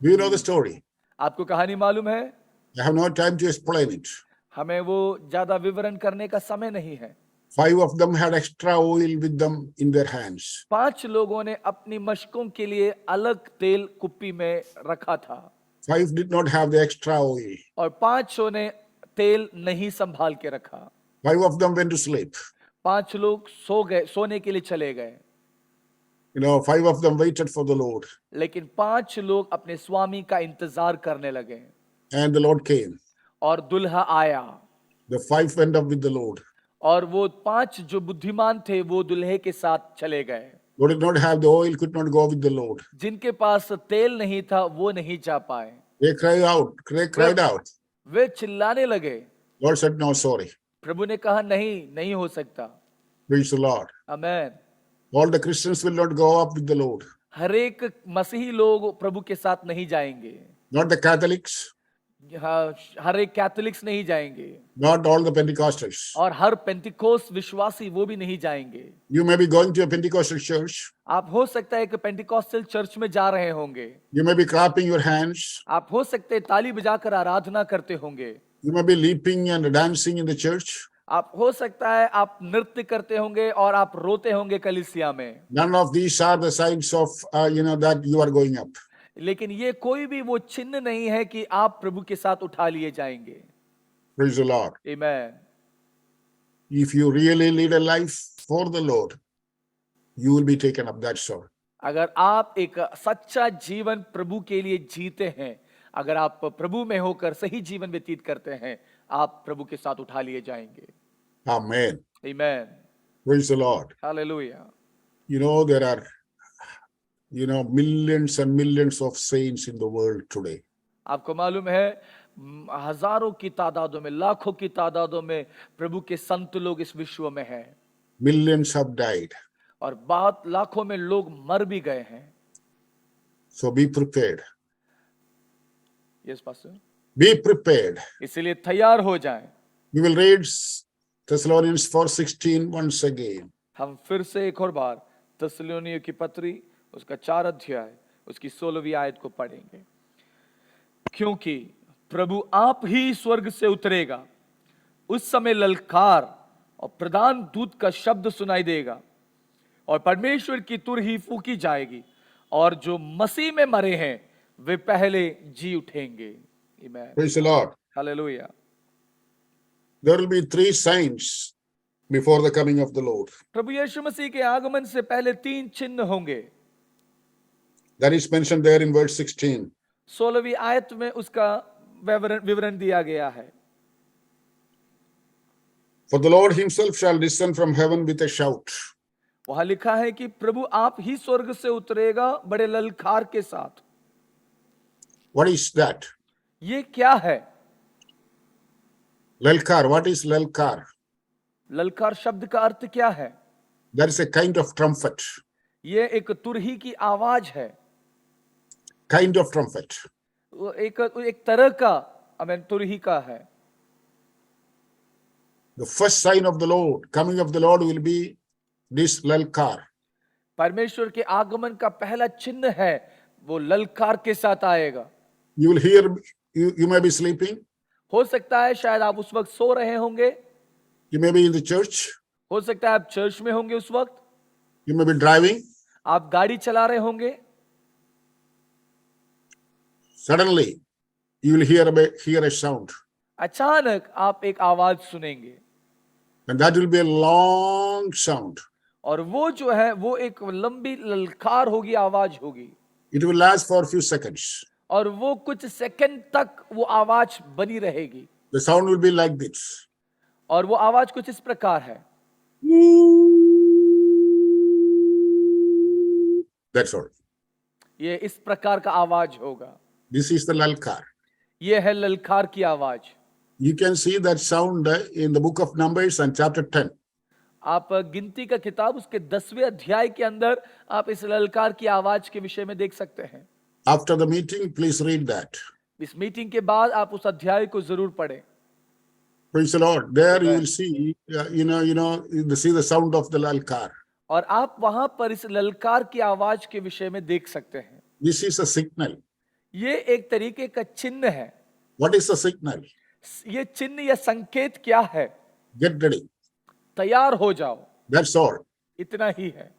Do you know the story? आपको कहानी मालूम है? I have no time to explain it. हमें वो ज्यादा विवरण करने का समय नहीं है। 5 of them had extra oil with them in their hands. 5 लोगों ने अपनी मशकों के लिए अलग तेल कुप्पी में रखा था। 5 did not have the extra oil. और 5 ने तेल नहीं संभाल के रखा। 5 of them went to sleep. 5 लोग सो गए, सोने के लिए चले गए। You know, 5 of them waited for the Lord. लेकिन 5 लोग अपने स्वामी का इंतजार करने लगे। And the Lord came. और दुल्हा आया। The 5 went up with the Lord. और वो 5 जो बुद्धिमान थे वो दुल्हे के साथ चले गए। Who did not have the oil could not go with the Lord. जिनके पास तेल नहीं था वो नहीं जा पाए। They cried out. वे चिल्लाने लगे। Lord said, no, sorry. प्रभु ने कहा नहीं हो सकता। Praise the Lord. Amen. All the Christians will not go up with the Lord. हर एक मसीही लोग प्रभु के साथ नहीं जाएंगे। Not the Catholics. हर एक कैथोलिक्स नहीं जाएंगे। Not all the Pentecostals. और हर पेंटिकोस्ट विश्वासी वो भी नहीं जाएंगे। You may be going to a Pentecostal church. आप हो सकता है कि पेंटिकोस्टल चर्च में जा रहे होंगे। You may be clapping your hands. आप हो सकते हैं ताली बजाकर आराधना करते होंगे। You may be leaping and dancing in the church. आप हो सकता है आप नृत्य करते होंगे और आप रोते होंगे कलीसिया में, None of these are the signs of, that you are going up. लेकिन ये कोई भी वो चिन्ह नहीं है कि आप प्रभु के साथ उठा लिए जाएंगे। Praise the Lord. Amen. If you really lead a life for the Lord, you will be taken up. That's all. अगर आप एक सच्चा जीवन प्रभु के लिए जीते हैं, अगर आप प्रभु में होकर सही जीवन व्यतीत करते हैं, आप प्रभु के साथ उठा लिए जाएंगे। Amen. Amen. Praise the Lord. Hallelujah. There are, millions and millions of saints in the world today. आपको मालूम है हजारों की तादादों में, लाखों की तादादों में प्रभु के संत लोग इस विश्व में हैं, Millions have died. और बहुत लाखों में लोग मर भी गए हैं। So be prepared. Yes pastor. Be prepared. इसलिए तैयार हो जाएं। We will read Thessalonians 4:16 once again. हम फिर से एक और बार थिस्सलुनीकियों की पत्री उसका 4 अध्याय उसकी 16वीं आयत को पढ़ेंगे। क्योंकि प्रभु आप ही स्वर्ग से उतरेगा, उस समय ललकार और प्रधान दूत का शब्द सुनाई देगा और परमेश्वर की तुरही फूकी जाएगी, और जो मसीह में मरे हैं वे पहले जी उठेंगे। आमीन। Praise the Lord. Hallelujah. There will be 3 signs before the coming of the Lord. प्रभु यीशु मसीह के आगमन से पहले 3 चिन्ह होंगे। That is mentioned there in verse 16. 16वीं आयत में उसका विवरण दिया गया है। For the Lord himself shall descend from heaven with a shout. वहां लिखा है कि प्रभु आप ही स्वर्ग से उतरेगा बड़े ललकार के साथ। What is that? ये क्या है? Lalkar. What is lalkar? ललकार शब्द का अर्थ क्या है? That is a kind of trumpet. ये एक तुरही की आवाज है। Kind of trumpet. वो एक तरह का तुरही का है। The first sign of the Lord, coming of the Lord, will be this lalkar. परमेश्वर के आगमन का पहला चिन्ह है, वो ललकार के साथ आएगा। You will hear, you may be sleeping, हो सकता है शायद आप उस वक्त सो रहे होंगे, you may be in the church, हो सकता है आप चर्च में होंगे उस वक्त, you may be driving. आप गाड़ी चला रहे होंगे। Suddenly, you will hear a sound. अचानक आप एक आवाज सुनेंगे, And that will be a long sound. और वो जो है वो एक लंबी ललकार होगी, आवाज होगी, It will last for a few seconds. और वो कुछ सेकंड तक वो आवाज बनी रहेगी। The sound will be like this. और वो आवाज कुछ इस प्रकार है। That's all. ये इस प्रकार का आवाज होगा। This is the lalkar. ये है ललकार की आवाज। You can see that sound in the book of Numbers and chapter 10. आप गिनती का किताब उसके 10वें अध्याय के अंदर आप इस ललकार की आवाज के विषय में देख सकते हैं। After the meeting, please read that. इस मीटिंग के बाद आप उस अध्याय को जरूर पढ़ें। Praise the Lord. There you will see, see the sound of the lalkar. और आप वहां पर इस ललकार की आवाज के विषय में देख सकते हैं। This is a signal. ये एक तरीके का चिन्ह है। What is the signal? ये चिन्ह या संकेत क्या है? Get ready. तैयार हो जाओ, That's all. इतना ही है।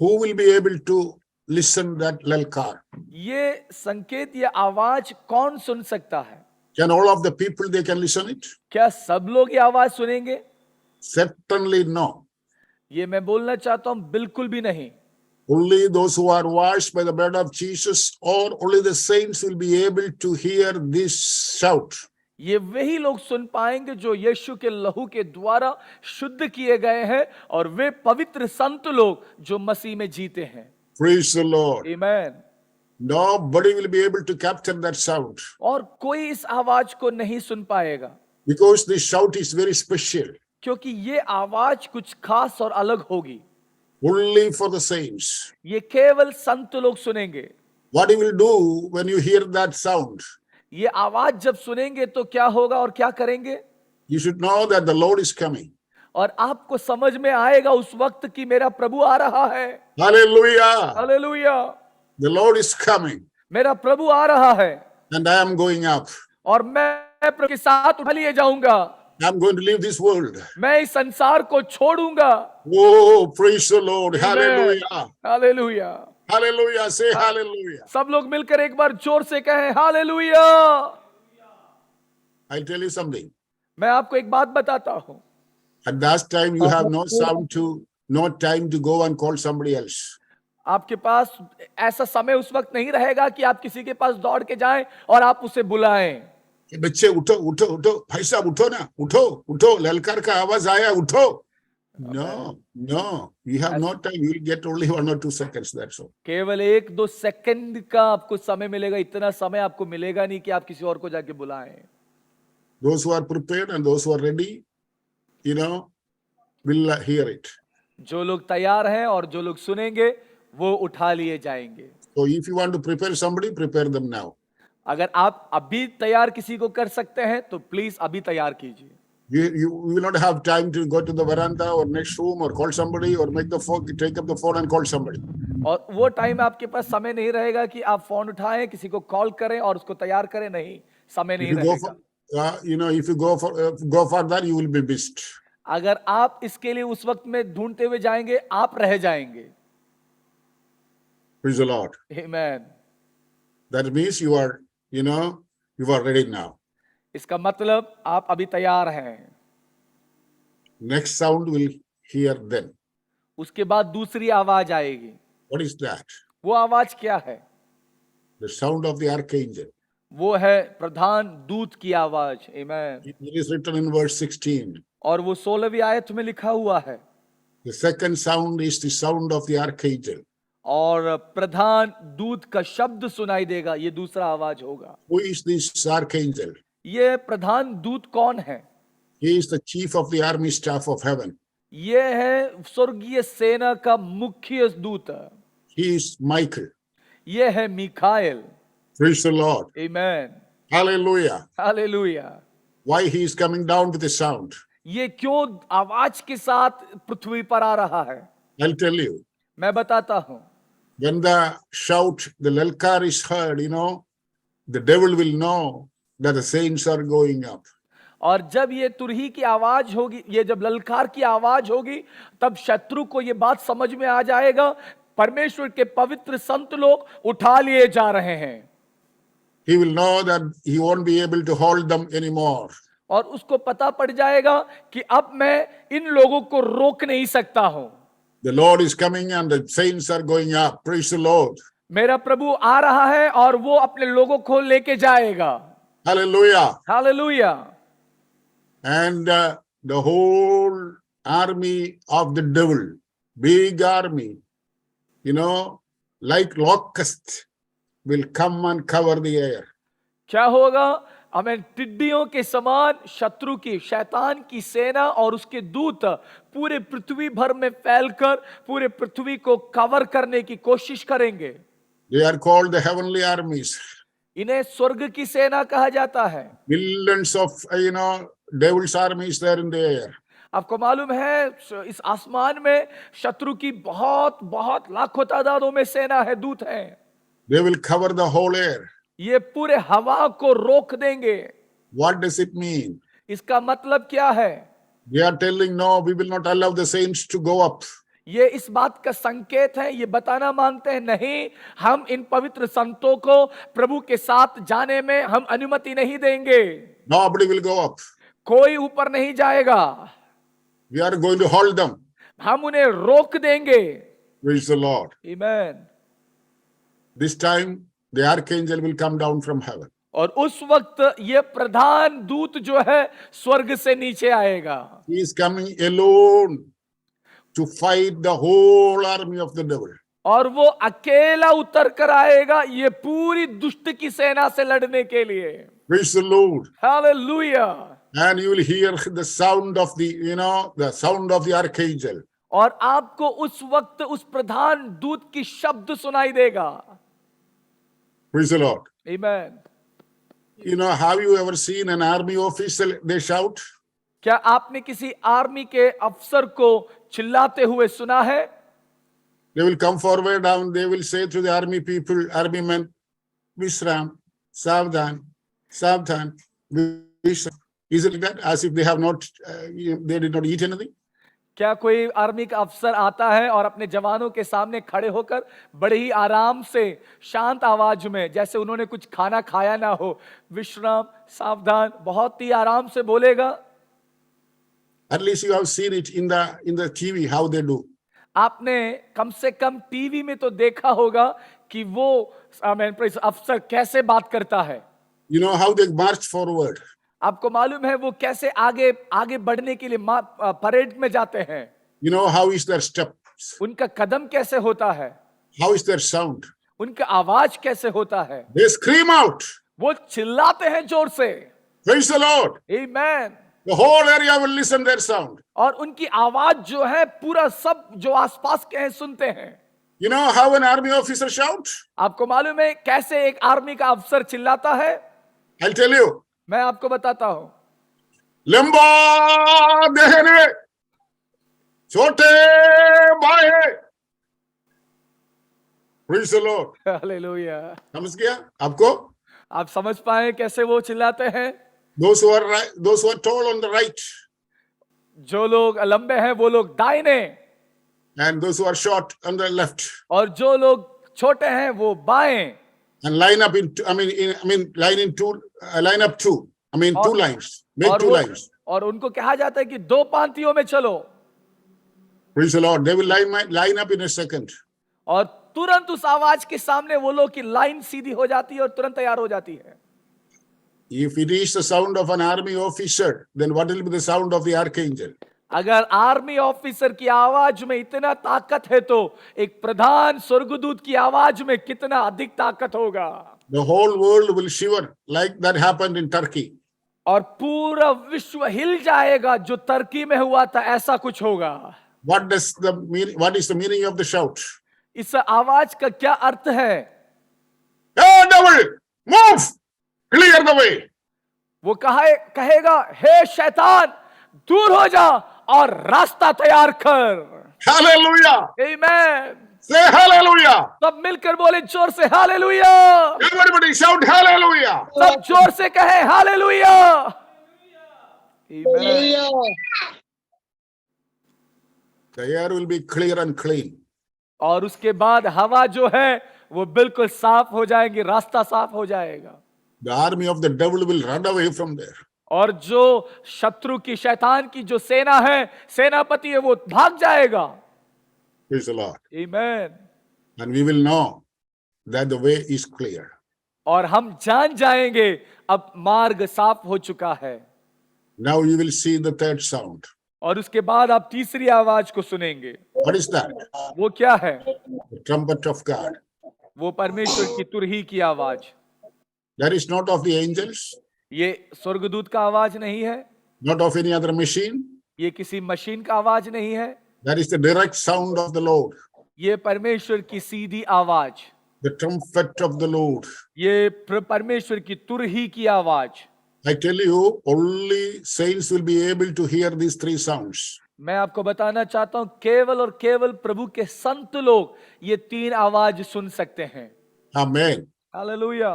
Who will be able to listen that lalkar? ये संकेत या आवाज कौन सुन सकता है? Can all of the people, they can listen it? क्या सब लोग ये आवाज सुनेंगे? Certainly no. ये मैं बोलना चाहता हूं, बिल्कुल भी नहीं। Only those who are washed by the blood of Jesus, or only the saints will be able to hear this shout. ये वही लोग सुन पाएंगे जो यीशु के लहू के द्वारा शुद्ध किए गए हैं, और वे पवित्र संत लोग जो मसीह में जीते हैं। Praise the Lord. आमीन। Nobody will be able to capture that sound, और कोई इस आवाज को नहीं सुन पाएगा, because this shout is very special. क्योंकि ये आवाज कुछ खास और अलग होगी। Only for the saints. ये केवल संत लोग सुनेंगे। What you will do when you hear that sound? ये आवाज जब सुनेंगे तो क्या होगा और क्या करेंगे? You should know that the Lord is coming. और आपको समझ में आएगा उस वक्त कि मेरा प्रभु आ रहा है। Hallelujah. Hallelujah. The Lord is coming. मेरा प्रभु आ रहा है, And I am going up. और मैं प्रभु के साथ उठा लिए जाऊंगा। I'm going to leave this world. मैं इस संसार को छोड़ूंगा। Oh, praise the Lord. Amen. Hallelujah. Hallelujah. Hallelujah. Say hallelujah. सब लोग मिलकर एक बार जोर से कहें hallelujah. I'll tell you something. मैं आपको एक बात बताता हूं। At that time, you have no time to go and call somebody else. आपके पास ऐसा समय उस वक्त नहीं रहेगा कि आप किसी के पास दौड़ के जाएं और आप उसे बुलाएं। बच्चे उठो उठो उठो, भाई साहब उठो ना, उठो उठो, ललकार का आवाज आया, उठो। No, you have no time. You will get only 1 or 2 seconds. That's all. केवल 1-2 सेकंड का आपको समय मिलेगा, इतना समय आपको मिलेगा नहीं कि आप किसी और को जाके बुलाएं। Those who are prepared and those who are ready, will hear it. जो लोग तैयार हैं और जो लोग सुनेंगे वो उठा लिए जाएंगे। So if you want to prepare somebody, prepare them now. अगर आप अभी तैयार किसी को कर सकते हैं तो प्लीज अभी तैयार कीजिए। You will not have time to go to the veranda or next room or call somebody or take up the phone and call somebody. और वो टाइम आपके पास समय नहीं रहेगा कि आप फोन उठाएं, किसी को कॉल करें और उसको तैयार करें, नहीं, समय नहीं रहेगा। If you go for that, you will be missed. अगर आप इसके लिए उस वक्त में ढूंढते हुए जाएंगे, आप रह जाएंगे। Praise the Lord. Amen. That means you are ready now. इसका मतलब आप अभी तैयार हैं। Next sound will hear then. उसके बाद दूसरी आवाज आएगी। What is that? वो आवाज क्या है? The sound of the archangel. वो है प्रधान दूत की आवाज। Amen. It is written in verse 16. और वो 16वीं आयत में लिखा हुआ है। The second sound is the sound of the archangel. और प्रधान दूत का शब्द सुनाई देगा, ये दूसरा आवाज होगा। Who is this archangel? ये प्रधान दूत कौन है? He is the chief of the army staff of heaven. ये है स्वर्गीय सेना का मुख्य दूत। He is Michael. ये है मिखाएल। Praise the Lord. Amen. Hallelujah. Hallelujah. Why he is coming down with a sound? ये क्यों आवाज के साथ पृथ्वी पर आ रहा है? I'll tell you. मैं बताता हूं। When the shout, the lalkar is heard, the devil will know that the saints are going up. और जब ये तुरही की आवाज होगी, ये जब ललकार की आवाज होगी, तब शत्रु को ये बात समझ में आ जाएगा, परमेश्वर के पवित्र संत लोग उठा लिए जा रहे हैं। He will know that he won't be able to hold them anymore. और उसको पता पड़ जाएगा कि अब मैं इन लोगों को रोक नहीं सकता हूं। The Lord is coming and the saints are going up. Praise the Lord. मेरा प्रभु आ रहा है और वो अपने लोगों को लेके जाएगा। Hallelujah. Hallelujah. And the whole army of the devil, big army, like locusts, will come and cover the air. क्या होगा? हमें टिड्डियों के समान शत्रु की, शैतान की सेना और उसके दूत पूरे पृथ्वी भर में फैलकर पूरे पृथ्वी को कवर करने की कोशिश करेंगे। They are called the heavenly armies. इन्हें स्वर्ग की सेना कहा जाता है। Millions of devil's armies there in the air. आपको मालूम है इस आसमान में शत्रु की बहुत बहुत लाखों तादादों में सेना है, दूत है। They will cover the whole air. ये पूरे हवा को रोक देंगे। What does it mean? इसका मतलब क्या है? They are telling, no, we will not allow the saints to go up. ये इस बात का संकेत है, ये बताना मांगते हैं, नहीं, हम इन पवित्र संतों को प्रभु के साथ जाने में हम अनुमति नहीं देंगे। Nobody will go up. कोई ऊपर नहीं जाएगा। We are going to hold them. हम उन्हें रोक देंगे। Praise the Lord. Amen. This time the archangel will come down from heaven. और उस वक्त ये प्रधान दूत जो है स्वर्ग से नीचे आएगा। He is coming alone to fight the whole army of the devil. और वो अकेला उतर कर आएगा ये पूरी दुष्ट की सेना से लड़ने के लिए। Praise the Lord. Hallelujah. And you will hear the sound of the sound of the archangel. और आपको उस वक्त उस प्रधान दूत की शब्द सुनाई देगा। Praise the Lord. Amen. Have you ever seen an army official, they shout? क्या आपने किसी आर्मी के अफसर को चिल्लाते हुए सुना है? They will come forward and they will say to the army people, army men, Vishram, Savdhan, Savdhan, Vishram. Is it like that? As if they have not, they did not eat anything? क्या कोई army का अफसर आता है और अपने जवानों के सामने खड़े होकर बड़े ही आराम से शांत आवाज में, जैसे उन्होंने कुछ खाना खाया ना हो, विश्राम, सावधान, बहुत ही आराम से बोलेगा? At least you have seen it in the TV how they do. आपने कम से कम टीवी में तो देखा होगा कि वो अफसर कैसे बात करता है. You know how they march forward. आपको मालूम है वो कैसे आगे आगे बढ़ने के लिए परेड में जाते हैं. You know how is their steps? उनका कदम कैसे होता है, How is their sound? उनका आवाज कैसे होता है. They scream out. वो चिल्लाते हैं जोर से. Praise the Lord. आमीन. The whole area will listen their sound. और उनकी आवाज जो है पूरा सब जो आसपास के हैं सुनते हैं. You know how an army officer shouts? आपको मालूम है कैसे एक आर्मी का अफसर चिल्लाता है? I'll tell you. मैं आपको बताता हूं. लंबा दहने छोटे बाए. Praise the Lord. हालेलुया. समझ गया आपको? आप समझ पाए कैसे वो चिल्लाते हैं? Those who are tall on the right, जो लोग लंबे हैं वो लोग दाहिने, and those who are short on the left, और जो लोग छोटे हैं वो बाएं. and line up in line up two. I mean two lines. Make two lines. और उनको कहा जाता है कि दो पंक्तियों में चलो. Praise the Lord. They will line up in a second. और तुरंत उस आवाज के सामने वो लोग की लाइन सीधी हो जाती है और तुरंत तैयार हो जाती है. If it is the sound of an army officer, then what will be the sound of the archangel? अगर आर्मी ऑफिसर की आवाज में इतना ताकत है तो एक प्रधान स्वर्गदूत की आवाज में कितना अधिक ताकत होगा. The whole world will shiver like that happened in Turkey. और पूरा विश्व हिल जाएगा जो तुर्की में हुआ था, ऐसा कुछ होगा. What is the meaning of the shout? इस आवाज का क्या अर्थ है? Hey devil, move! Clear the way. वो कहेगा, हे शैतान दूर हो जा और रास्ता तैयार कर. Hallelujah. आमीन. Say hallelujah. सब मिलकर बोले जोर से हालेलुया. Everybody shout hallelujah. सब जोर से कहे हालेलुया. आमीन. The air will be clear and clean. और उसके बाद हवा जो है वो बिल्कुल साफ हो जाएगी, रास्ता साफ हो जाएगा. The army of the devil will run away from there. और जो शत्रु की, शैतान की जो सेना है, सेनापति है, वो भाग जाएगा. Praise the Lord. आमीन. And we will know that the way is clear. और हम जान जाएंगे अब मार्ग साफ हो चुका है. Now you will see the third sound. और उसके बाद आप तीसरी आवाज को सुनेंगे. What is that? वो क्या है? The trumpet of God. वो परमेश्वर की तुरही की आवाज. That is not of the angels, ये स्वर्गदूत का आवाज नहीं है, not of any other machine. ये किसी मशीन का आवाज नहीं है. That is the direct sound of the Lord. ये परमेश्वर की सीधी आवाज. The trumpet of the Lord. ये परमेश्वर की तुरही की आवाज. I tell you, only saints will be able to hear these three sounds. मैं आपको बताना चाहता हूं केवल और केवल प्रभु के संत लोग ये तीन आवाज सुन सकते हैं. Amen. Hallelujah.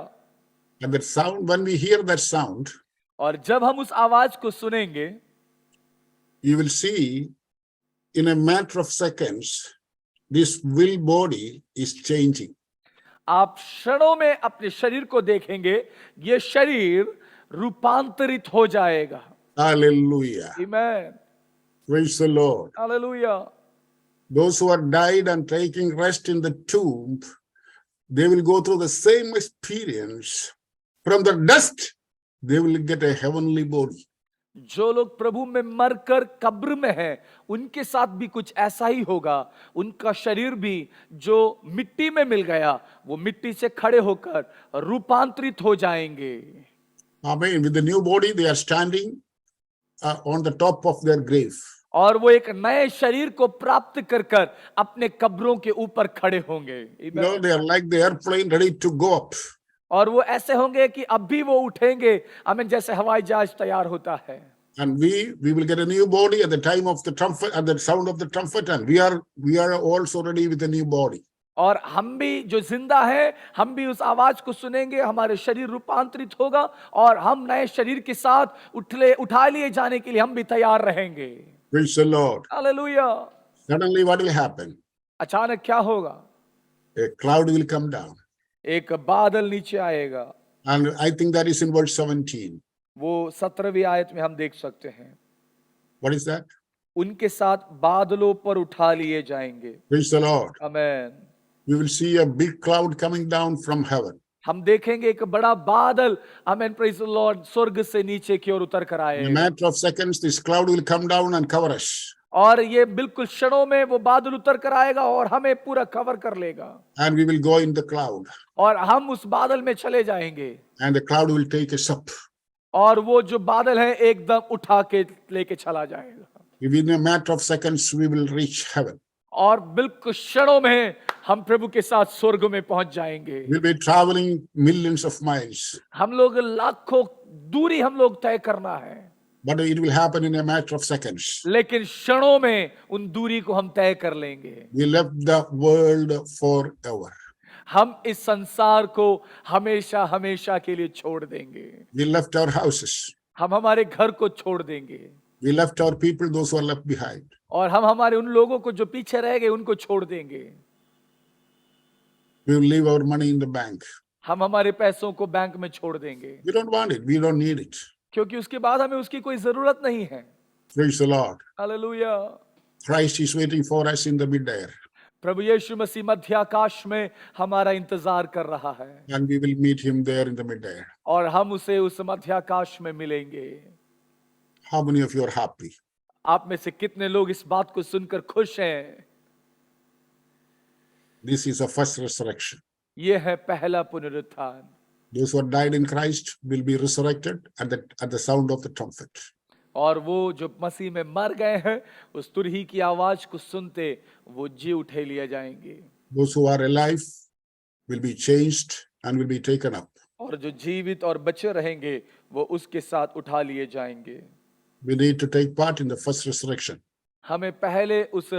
And that sound, when we hear that sound, और जब हम उस आवाज को सुनेंगे, you will see in a matter of seconds, this will body is changing. आप क्षणों में अपने शरीर को देखेंगे, ये शरीर रूपांतरित हो जाएगा. Hallelujah. आमीन. Praise the Lord. Hallelujah. Those who are died and taking rest in the tomb, they will go through the same experience. From the dust, they will get a heavenly body. जो लोग प्रभु में मरकर कब्र में हैं, उनके साथ भी कुछ ऐसा ही होगा. उनका शरीर भी जो मिट्टी में मिल गया, वो मिट्टी से खड़े होकर रूपांतरित हो जाएंगे. Amen. With the new body, they are standing on the top of their grave. और वो एक नए शरीर को प्राप्त कर कर अपने कब्रों के ऊपर खड़े होंगे. You know, they are like the airplane ready to go up. और वो ऐसे होंगे कि अब भी वो उठेंगे. आमीन. जैसे हवाई जहाज तैयार होता है. And we will get a new body at the time of the trumpet, at the sound of the trumpet, and we are also ready with a new body. और हम भी जो जिंदा है, हम भी उस आवाज को सुनेंगे, हमारे शरीर रूपांतरित होगा और हम नए शरीर के साथ उठा लिए जाने के लिए हम भी तैयार रहेंगे। Praise the Lord. Hallelujah. Suddenly, what will happen? अचानक क्या होगा? A cloud will come down. एक बादल नीचे आएगा। And I think that is in verse 17. वो 17वीं आयत में हम देख सकते हैं, What is that? उनके साथ बादलों पर उठा लिए जाएंगे। Praise the Lord. Amen. We will see a big cloud coming down from heaven. हम देखेंगे एक बड़ा बादल, आमेन, प्रेज द लॉर्ड, स्वर्ग से नीचे की ओर उतर कर In a आएगा। matter of seconds, this cloud will come down and cover us. और ये बिल्कुल क्षणों में वो बादल उतर कर आएगा और हमें पूरा कवर कर लेगा। And we will go in the cloud. और हम उस बादल में चले जाएंगे। And the cloud will take us up. और वो जो बादल है एकदम उठा के लेके चला जाएगा। Within a matter of seconds, we will reach heaven. और बिल्कुल क्षणों में हम प्रभु के साथ स्वर्ग में पहुंच जाएंगे। We'll be traveling millions of miles. हम लोग लाखों दूरी हम लोग तय करना है, But it will happen in a matter of seconds. लेकिन क्षणों में उन दूरी को हम तय कर लेंगे। We left the world forever. हम इस संसार को हमेशा हमेशा के लिए छोड़ देंगे। We left our houses. हम हमारे घर को छोड़ देंगे We left our people, those who are left behind. और हम हमारे उन लोगों को जो पीछे रह गए उनको छोड़ देंगे। We will leave our money in the bank. हम हमारे पैसों को बैंक में छोड़ देंगे, We don't want it. We don't need it. क्योंकि उसके बाद हमें उसकी कोई जरूरत नहीं है। Praise the Lord. Hallelujah. Christ is waiting for us in the midair. प्रभु यीशु मसीह मध्य आकाश में हमारा इंतजार कर रहा है And we will meet him there in the midair. और हम उसे उस मध्य आकाश में मिलेंगे। How many of you are happy? आप में से कितने लोग इस बात को सुनकर खुश हैं? This is the first resurrection. यह है पहला पुनरुत्थान। Those who have died in Christ will be resurrected at the sound of the trumpet. और वो जो मसीह में मर गए हैं उस तुरही की आवाज को सुनते वो जी उठे लिए जाएंगे। Those who are alive will be changed and will be taken up. और जो जीवित और बचे रहेंगे वो उसके साथ उठा लिए जाएंगे। We need to take part in the first resurrection. हमें पहले उस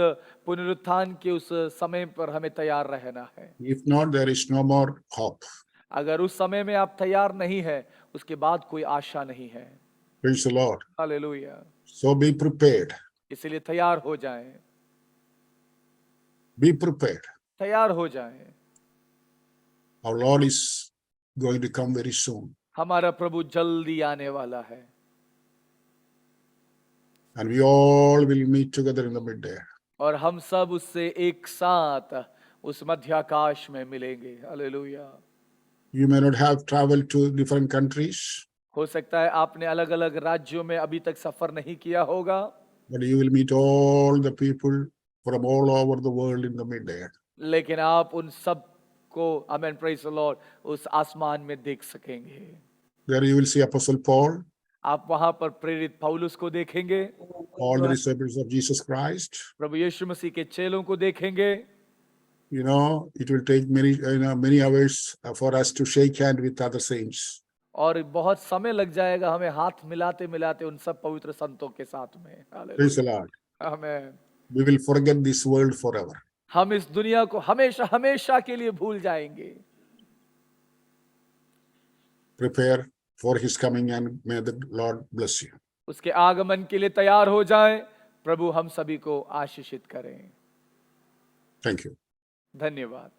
पुनरुत्थान के उस समय पर हमें तैयार रहना है। If not, there is no more hope. अगर उस समय में आप तैयार नहीं है उसके बाद कोई आशा नहीं है। Praise the Lord. Hallelujah. So be prepared. इसलिए तैयार हो जाएं, Be prepared. तैयार हो जाएं। Our Lord is going to come very soon. हमारा प्रभु जल्दी आने वाला है And we all will meet together in the midair. और हम सब उससे एक साथ उस मध्याकाश में मिलेंगे। Hallelujah. You may not have traveled to different countries, हो सकता है आपने अलग अलग राज्यों में अभी तक सफर नहीं किया होगा, but you will meet all the people from all over the world in the midair. लेकिन आप उन सब को, आमेन, प्रेज द लॉर्ड, उस आसमान में देख सकेंगे। There you will see Apostle Paul, आप वहां पर प्रेरित पौलुस को देखेंगे, all the disciples of Jesus Christ. प्रभु यीशु मसीह के चेलों को देखेंगे। You know, it will take many hours for us to shake hand with other saints. और बहुत समय लग जाएगा हमें हाथ मिलाते मिलाते उन सब पवित्र संतों के साथ में। Praise the Lord. Amen. We will forget this world forever. हम इस दुनिया को हमेशा हमेशा के लिए भूल जाएंगे। Prepare for his coming and may the Lord bless you. उसके आगमन के लिए तैयार हो जाएं। प्रभु हम सभी को आशीषित करें। Thank you. धन्यवाद।